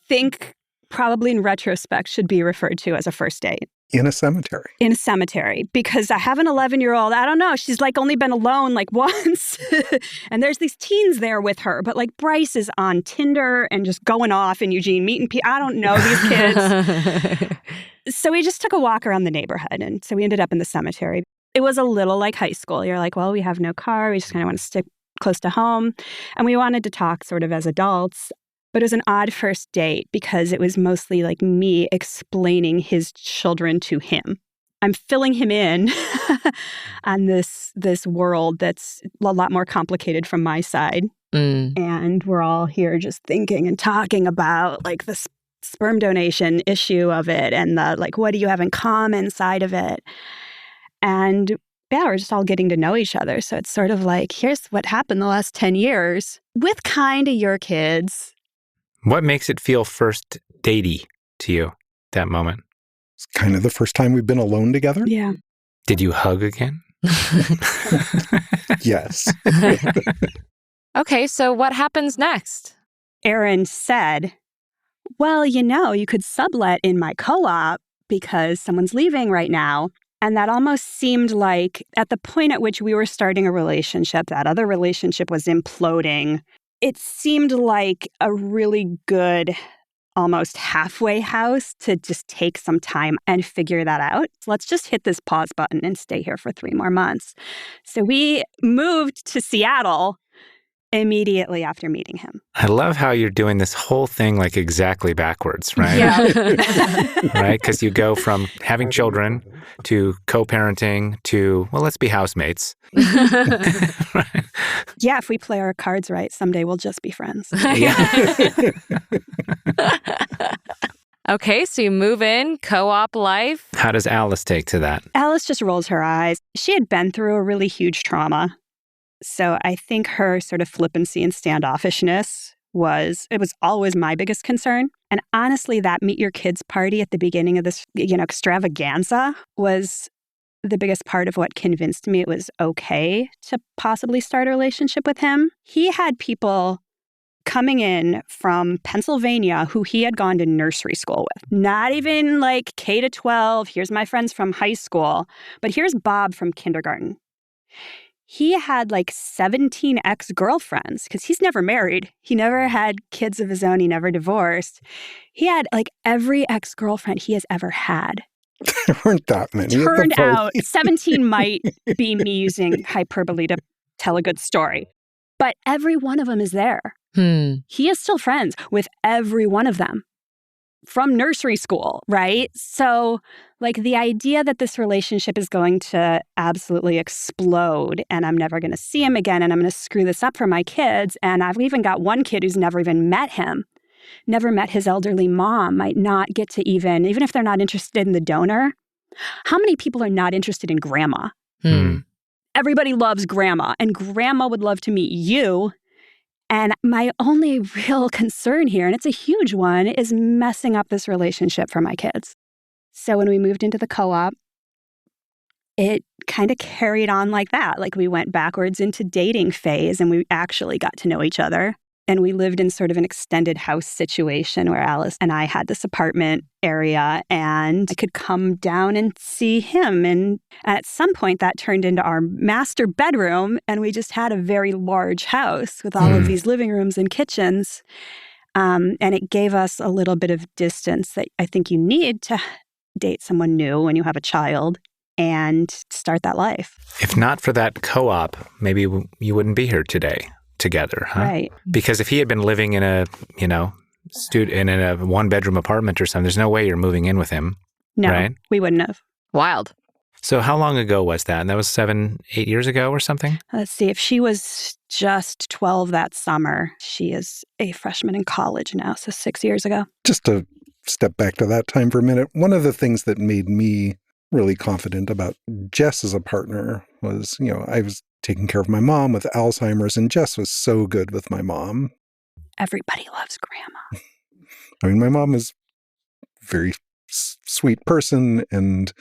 think probably in retrospect should be referred to as a first date. In a cemetery. In a cemetery, because I have an 11-year-old, I don't know, she's like only been alone like once. And there's these teens there with her, but like Bryce is on Tinder and just going off in Eugene meeting people. I don't know these kids. So we just took a walk around the neighborhood. And so we ended up in the cemetery. It was a little like high school. You're like, well, we have no car. We just kind of want to stick close to home. And we wanted to talk sort of as adults. But it was an odd first date because it was mostly like me explaining his children to him. I'm filling him in on this world that's a lot more complicated from my side. And we're all here just thinking and talking about like the sperm donation issue of it and the like, what do you have in common side of it? And yeah, we're just all getting to know each other. So it's sort of like, here's what happened the last 10 years with kind of your kids. What makes it feel first datey to you, that moment? It's kind of the first time we've been alone together. Yeah. Did you hug again? Yes. Okay, so what happens next? Aaron said, well, you could sublet in my co-op because someone's leaving right now. And that almost seemed like at the point at which we were starting a relationship, that other relationship was imploding. It seemed like a really good, almost halfway house to just take some time and figure that out. So let's just hit this pause button and stay here for 3 more months. So we moved to Seattle immediately after meeting him. I love how you're doing this whole thing like exactly backwards, right? Yeah. Right? Because you go from having children to co-parenting to, well, let's be housemates. Right? Yeah, if we play our cards right, someday we'll just be friends. Yeah. Okay, so you move in, co-op life. How does Alice take to that? Alice just rolls her eyes. She had been through a really huge trauma. So I think her sort of flippancy and standoffishness was always my biggest concern. And honestly, that meet your kids party at the beginning of this, extravaganza was the biggest part of what convinced me it was okay to possibly start a relationship with him. He had people coming in from Pennsylvania who he had gone to nursery school with. Not even like K to 12, here's my friends from high school, but here's Bob from kindergarten. He had like 17 ex-girlfriends because he's never married. He never had kids of his own. He never divorced. He had like every ex-girlfriend he has ever had. There weren't that many. Turned at the out party. 17 might be me using hyperbole to tell a good story. But every one of them is there. He is still friends with every one of them from nursery school, right? So, like, the idea that this relationship is going to absolutely explode and I'm never going to see him again and I'm going to screw this up for my kids. And I've even got one kid who's never even met him, never met his elderly mom, might not get to even if they're not interested in the donor. How many people are not interested in grandma? Everybody loves grandma, and grandma would love to meet you. And my only real concern here, and it's a huge one, is messing up this relationship for my kids. So when we moved into the co-op, it kind of carried on like that. Like, we went backwards into dating phase and we actually got to know each other. And we lived in sort of an extended house situation where Alice and I had this apartment area and I could come down and see him. And at some point that turned into our master bedroom. And we just had a very large house with all of these living rooms and kitchens. And it gave us a little bit of distance that I think you need to date someone new when you have a child and start that life. If not for that co-op, maybe you wouldn't be here today together, huh? Right. Because if he had been living in a, in a one-bedroom apartment or something, there's no way you're moving in with him. No, right? We wouldn't have. Wild. So how long ago was that? And that was 7-8 years ago or something? Let's see. If she was just 12 that summer, she is a freshman in college now, so 6 years ago. Just to step back to that time for a minute, one of the things that made me really confident about Jess as a partner was, I was taking care of my mom with Alzheimer's, and Jess was so good with my mom. Everybody loves grandma. I mean, my mom is a very sweet person and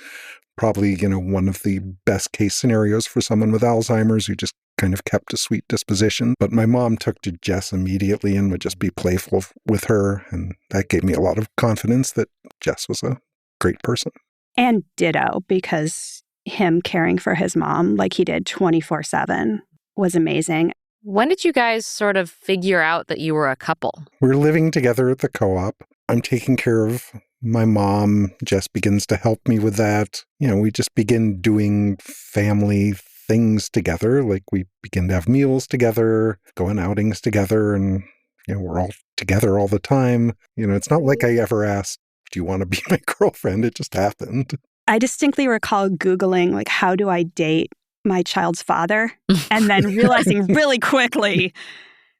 probably, one of the best case scenarios for someone with Alzheimer's who just kind of kept a sweet disposition. But my mom took to Jess immediately and would just be playful with her. And that gave me a lot of confidence that Jess was a great person. And ditto, because him caring for his mom like he did 24/7 was amazing. When did you guys sort of figure out that you were a couple? We're living together at the co-op. I'm taking care of my mom. Jess begins to help me with that. We just begin doing family things together. Like, we begin to have meals together, go on outings together, and we're all together all the time. It's not like I ever asked, do you want to be my girlfriend? It just happened. I distinctly recall Googling, like, how do I date my child's father? And then realizing really quickly,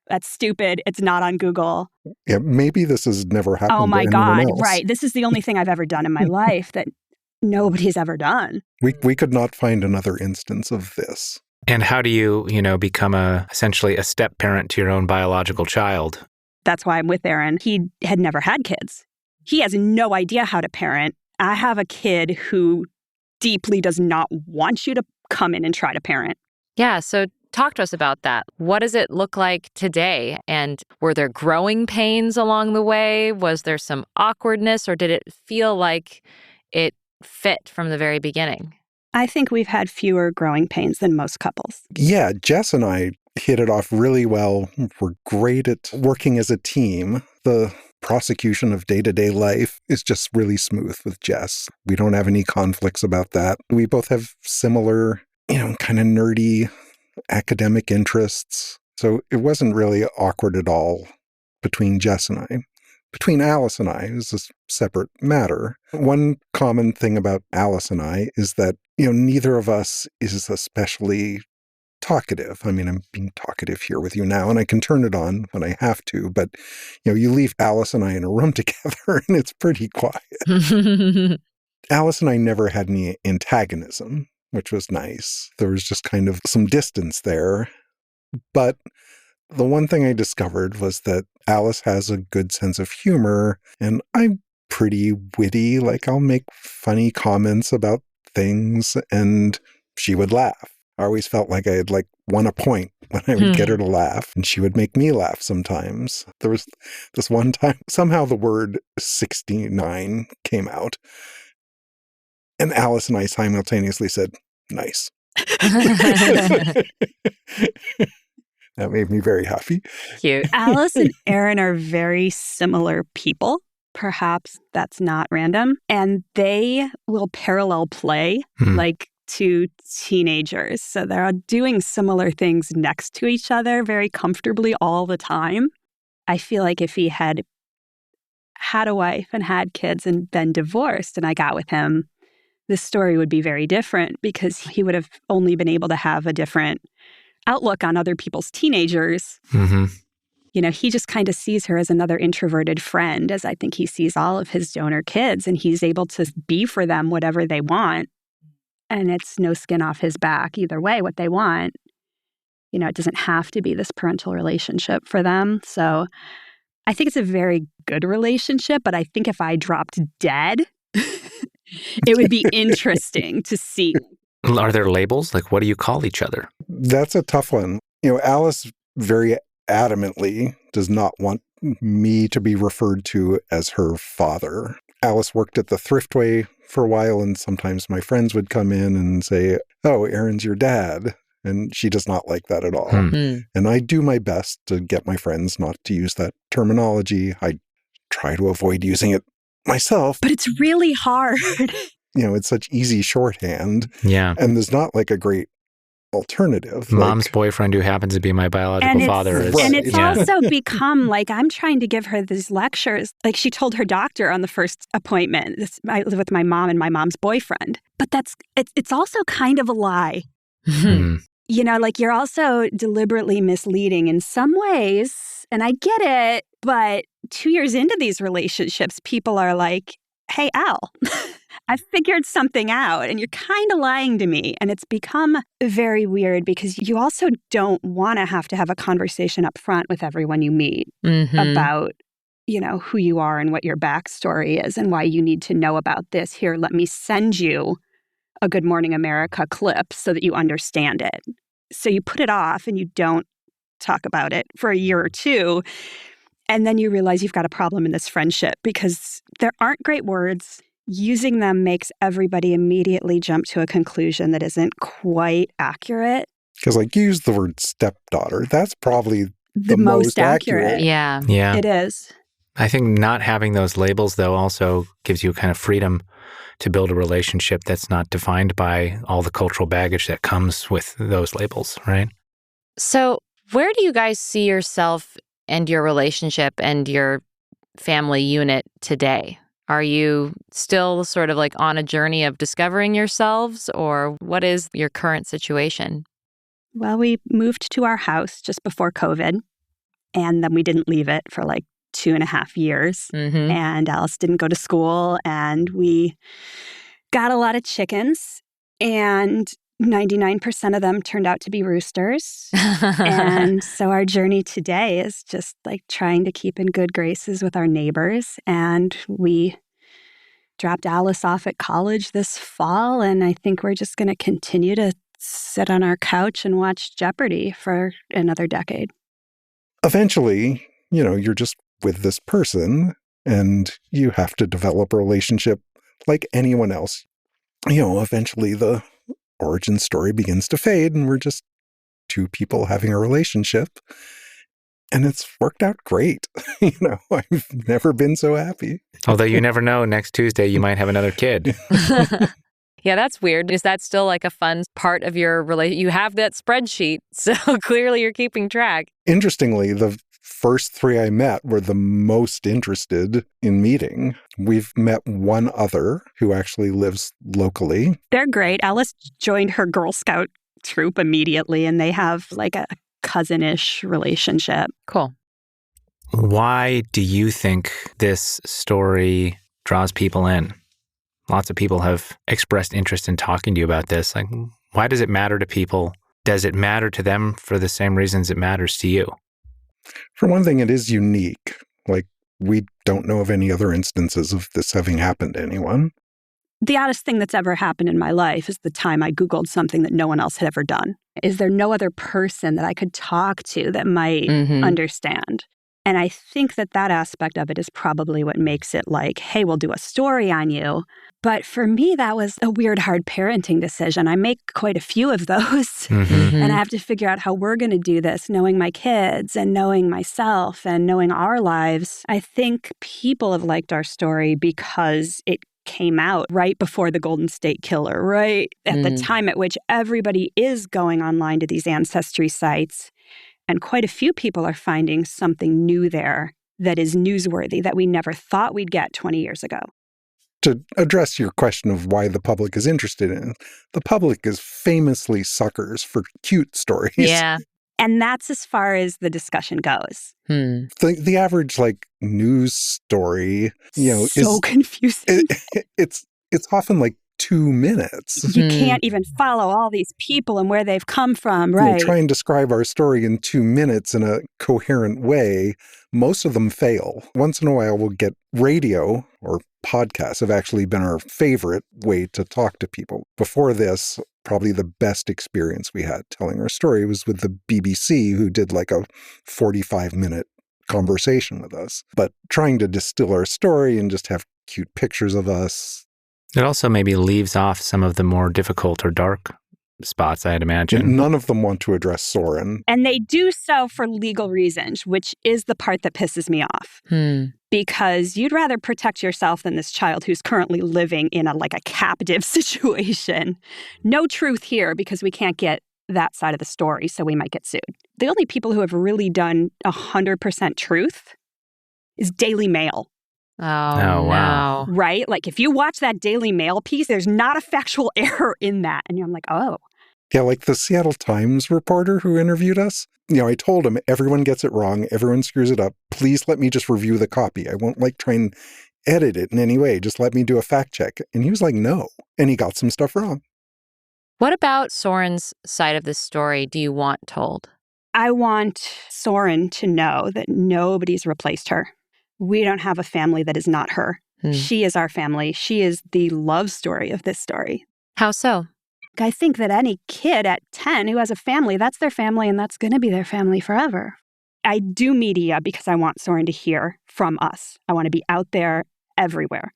that's stupid. It's not on Google. Yeah, maybe this has never happened Oh my to God, anyone else. right. This is the only thing I've ever done in my life that nobody's ever done. We could not find another instance of this. And how do you, become essentially a step parent to your own biological child? That's why I'm with Aaron. He had never had kids. He has no idea how to parent. I have a kid who deeply does not want you to come in and try to parent. Yeah, so talk to us about that. What does it look like today? And were there growing pains along the way? Was there some awkwardness, or did it feel like it fit from the very beginning? I think we've had fewer growing pains than most couples. Yeah, Jess and I hit it off really well. We're great at working as a team. The prosecution of day-to-day life is just really smooth with Jess. We don't have any conflicts about that. We both have similar, kind of nerdy academic interests. So it wasn't really awkward at all between Jess and I. Between Alice and I, it was a separate matter. One common thing about Alice and I is that, neither of us is especially talkative. I mean, I'm being talkative here with you now, and I can turn it on when I have to, but, you leave Alice and I in a room together, and it's pretty quiet. Alice and I never had any antagonism, which was nice. There was just kind of some distance there. But the one thing I discovered was that Alice has a good sense of humor, and I'm pretty witty. Like, I'll make funny comments about things, and she would laugh. I always felt like I had won a point when I would get her to laugh, and she would make me laugh sometimes. There was this one time, somehow the word 69 came out, and Alice and I simultaneously said, nice. That made me very happy. Cute. Alice and Aaron are very similar people. perhaps that's not random. And they will parallel play like to teenagers. So they're doing similar things next to each other very comfortably all the time. I feel like if he had a wife and had kids and been divorced and I got with him, this story would be very different because he would have only been able to have a different outlook on other people's teenagers. Mm-hmm. You know, he just kind of sees her as another introverted friend, as I think he sees all of his donor kids, and he's able to be for them whatever they want. And it's no skin off his back either way, what they want. You know, it doesn't have to be this parental relationship for them. So I think it's a very good relationship, but I think if I dropped dead, it would be interesting to see. Are there labels? Like, what do you call each other? That's a tough one. You know, Alice very adamantly does not want me to be referred to as her father. Alice worked at the Thriftway for a while, and sometimes my friends would come in and say, "Oh, Aaron's your dad." And she does not like that at all. And I do my best to get my friends not to use that terminology. I try to avoid using it myself. But it's really hard. You know, it's such easy shorthand. Yeah. And there's not like a great alternative. Mom's boyfriend who happens to be my biological father is. And it's also become like I'm trying to give her these lectures. Like she told her doctor on the first appointment, I live with my mom and my mom's boyfriend. But it's also kind of a lie. You know, like you're also deliberately misleading in some ways. And I get it. But 2 years into these relationships, people are like, "Hey, Al, I figured something out and you're kind of lying to me." And it's become very weird because you also don't want to have a conversation up front with everyone you meet about, you know, who you are and what your backstory is and why you need to know about this. Here, let me send you a Good Morning America clip so that you understand it. So you put it off and you don't talk about it for a year or two. And then you realize you've got a problem in this friendship because there aren't great words. Using them makes everybody immediately jump to a conclusion that isn't quite accurate. Because like you use the word stepdaughter. That's probably the most accurate. Yeah. It is. I think not having those labels, though, also gives you kind of freedom to build a relationship that's not defined by all the cultural baggage that comes with those labels, right? So where do you guys see yourself and your relationship and your family unit today? Are you still sort of like on a journey of discovering yourselves, or what is your current situation? Well, we moved to our house just before COVID, and then we didn't leave it for like 2.5 years. And Alice didn't go to school, and we got a lot of chickens, and 99% of them turned out to be roosters. And so our journey today is just like trying to keep in good graces with our neighbors. And we dropped Alice off at college this fall. And I think we're just going to continue to sit on our couch and watch Jeopardy for another decade. Eventually, you know, you're just with this person and you have to develop a relationship like anyone else. You know, eventually the origin story begins to fade and we're just two people having a relationship, and it's worked out great. You know, I've never been so happy. Although you never know, next Tuesday you might have another kid. Yeah, that's weird. Is that still like a fun part of your relationship? You have that spreadsheet, so clearly you're keeping track. Interestingly, the first 3 I met were the most interested in meeting. We've met one other who actually lives locally. They're great. Alice joined her Girl Scout troop immediately, and they have like a cousin-ish relationship. Cool. Why do you think this story draws people in? Lots of people have expressed interest in talking to you about this. Like, why does it matter to people? Does it matter to them for the same reasons it matters to you? For one thing, it is unique. Like, we don't know of any other instances of this having happened to anyone. The oddest thing that's ever happened in my life is the time I Googled something that no one else had ever done. Is there no other person that I could talk to that might understand? And I think that aspect of it is probably what makes it like, hey, we'll do a story on you. But for me, that was a weird, hard parenting decision. I make quite a few of those. And I have to figure out how we're going to do this, knowing my kids and knowing myself and knowing our lives. I think people have liked our story because it came out right before the Golden State Killer, right at the time at which everybody is going online to these ancestry sites. And quite a few people are finding something new there that is newsworthy that we never thought we'd get 20 years ago. To address your question of why the public is interested in it, the public is famously suckers for cute stories. Yeah. And that's as far as the discussion goes. The average news story, so confusing. It's often 2 minutes. You can't even follow all these people and where they've come from, right? Try and describe our story in 2 minutes in a coherent way. Most of them fail. Once in a while, we'll get radio or podcasts have actually been our favorite way to talk to people. Before this, probably the best experience we had telling our story was with the BBC, who did a 45-minute conversation with us. But trying to distill our story and just have cute pictures of us. It also maybe leaves off some of the more difficult or dark spots, I'd imagine. None of them want to address Soren. And they do so for legal reasons, which is the part that pisses me off. Because you'd rather protect yourself than this child who's currently living in a captive situation. No truth here because we can't get that side of the story, so we might get sued. The only people who have really done 100% truth is Daily Mail. Oh, wow. Right? If you watch that Daily Mail piece, there's not a factual error in that. And I'm like, oh. Yeah, the Seattle Times reporter who interviewed us. I told him everyone gets it wrong. Everyone screws it up. Please let me just review the copy. I won't try and edit it in any way. Just let me do a fact check. And he was like, no. And he got some stuff wrong. What about Soren's side of the story do you want told? I want Soren to know that nobody's replaced her. We don't have a family that is not her. She is our family. She is the love story of this story. How so? I think that any kid at 10 who has a family, that's their family and that's going to be their family forever. I do media because I want Soren to hear from us. I want to be out there everywhere.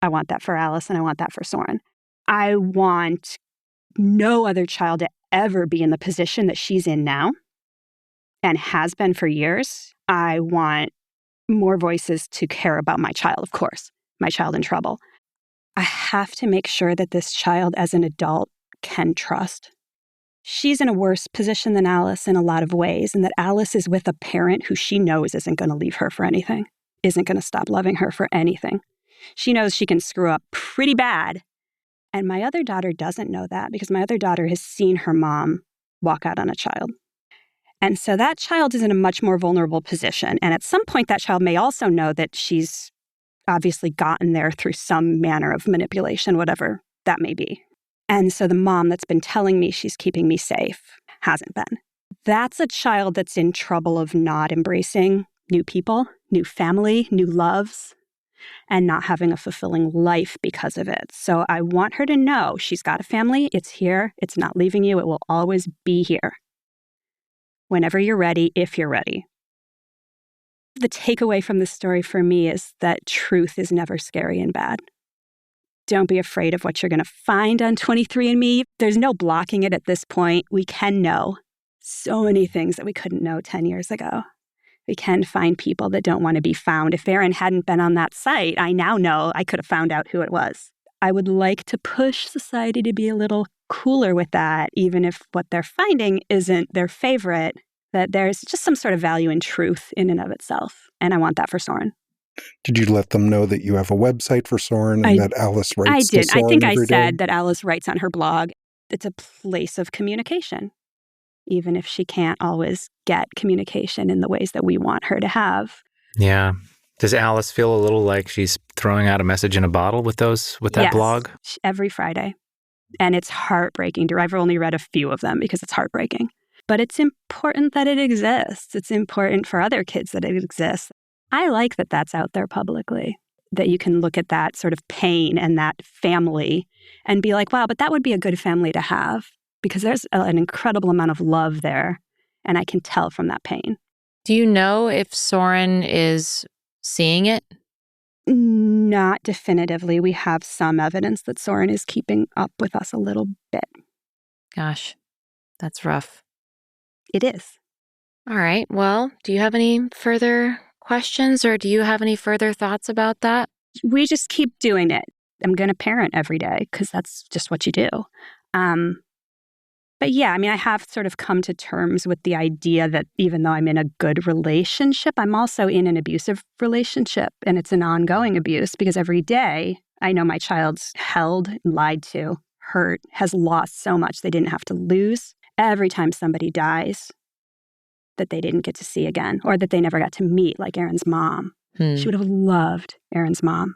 I want that for Alice and I want that for Soren. I want no other child to ever be in the position that she's in now and has been for years. I want more voices to care about my child, of course, my child in trouble. I have to make sure that this child as an adult can trust. She's in a worse position than Alice in a lot of ways, and that Alice is with a parent who she knows isn't going to leave her for anything, isn't going to stop loving her for anything. She knows she can screw up pretty bad. And my other daughter doesn't know that because my other daughter has seen her mom walk out on a child. And so that child is in a much more vulnerable position. And at some point, that child may also know that she's obviously gotten there through some manner of manipulation, whatever that may be. And so the mom that's been telling me she's keeping me safe hasn't been. That's a child that's in trouble of not embracing new people, new family, new loves, and not having a fulfilling life because of it. So I want her to know she's got a family. It's here. It's not leaving you. It will always be here. Whenever you're ready, if you're ready. The takeaway from this story for me is that truth is never scary and bad. Don't be afraid of what you're going to find on 23andMe. There's no blocking it at this point. We can know so many things that we couldn't know 10 years ago. We can find people that don't want to be found. If Aaron hadn't been on that site, I now know I could have found out who it was. I would like to push society to be a little cooler with that, even if what they're finding isn't their favorite, that there's just some sort of value in truth in and of itself. And I want that for Soren. Did you let them know that you have a website for Soren and that Alice writes to Soren I think I every said day? that Alice writes on her blog. It's a place of communication, even if she can't always get communication in the ways that we want her to have. Yeah. Does Alice feel a little like she's throwing out a message in a bottle with that blog? Every Friday. And it's heartbreaking. I've only read a few of them because it's heartbreaking. But it's important that it exists. It's important for other kids that it exists. I like that that's out there publicly, that you can look at that sort of pain and that family and be like, wow, but that would be a good family to have because there's an incredible amount of love there. And I can tell from that pain. Do you know if Soren is seeing it? Not definitively. We have some evidence that Soren is keeping up with us a little bit. Gosh, that's rough. It is. All right. Well, do you have any further questions or do you have any further thoughts about that? We just keep doing it. I'm going to parent every day because that's just what you do. But yeah, I mean, I have sort of come to terms with the idea that even though I'm in a good relationship, I'm also in an abusive relationship. And it's an ongoing abuse because every day I know my child's held, lied to, hurt, has lost so much they didn't have to lose. Every time somebody dies that they didn't get to see again or that they never got to meet, like Aaron's mom. She would have loved Aaron's mom.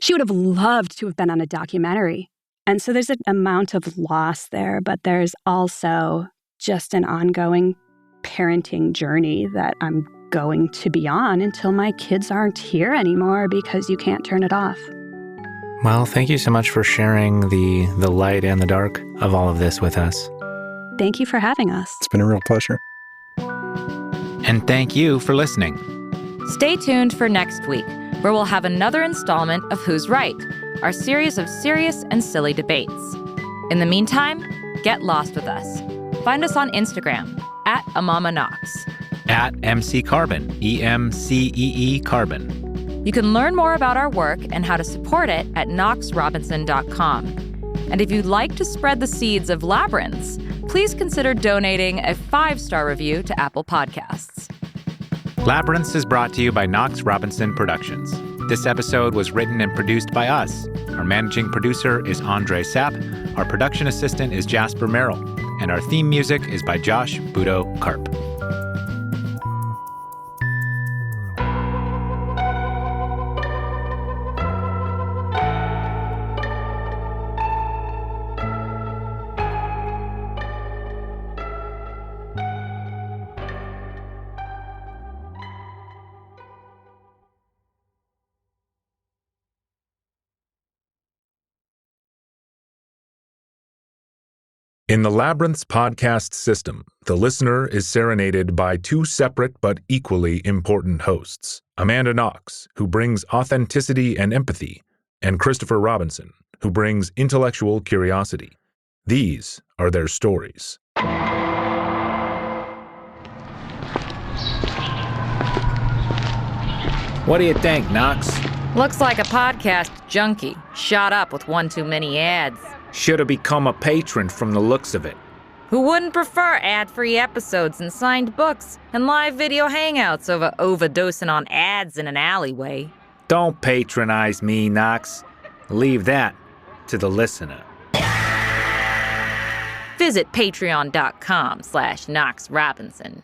She would have loved to have been on a documentary. And so there's an amount of loss there, but there's also just an ongoing parenting journey that I'm going to be on until my kids aren't here anymore because you can't turn it off. Well, thank you so much for sharing the light and the dark of all of this with us. Thank you for having us. It's been a real pleasure. And thank you for listening. Stay tuned for next week, where we'll have another installment of Who's Right, our series of serious and silly debates. In the meantime, get lost with us. Find us on Instagram at @AmamaKnox. At MC Carbon, EMCEE Carbon. You can learn more about our work and how to support it at knoxrobinson.com. And if you'd like to spread the seeds of Labyrinths, please consider donating a 5-star review to Apple Podcasts. Labyrinths is brought to you by Knox Robinson Productions. This episode was written and produced by us. Our managing producer is Andre Sapp. Our production assistant is Jasper Merrill. And our theme music is by Josh Budo Karp. In the Labyrinths podcast system, the listener is serenaded by two separate but equally important hosts, Amanda Knox, who brings authenticity and empathy, and Christopher Robinson, who brings intellectual curiosity. These are their stories. What do you think, Knox? Looks like a podcast junkie, shot up with one too many ads. Should have become a patron from the looks of it. Who wouldn't prefer ad-free episodes and signed books and live video hangouts over overdosing on ads in an alleyway? Don't patronize me, Knox. Leave that to the listener. Visit patreon.com/Knox Robinson.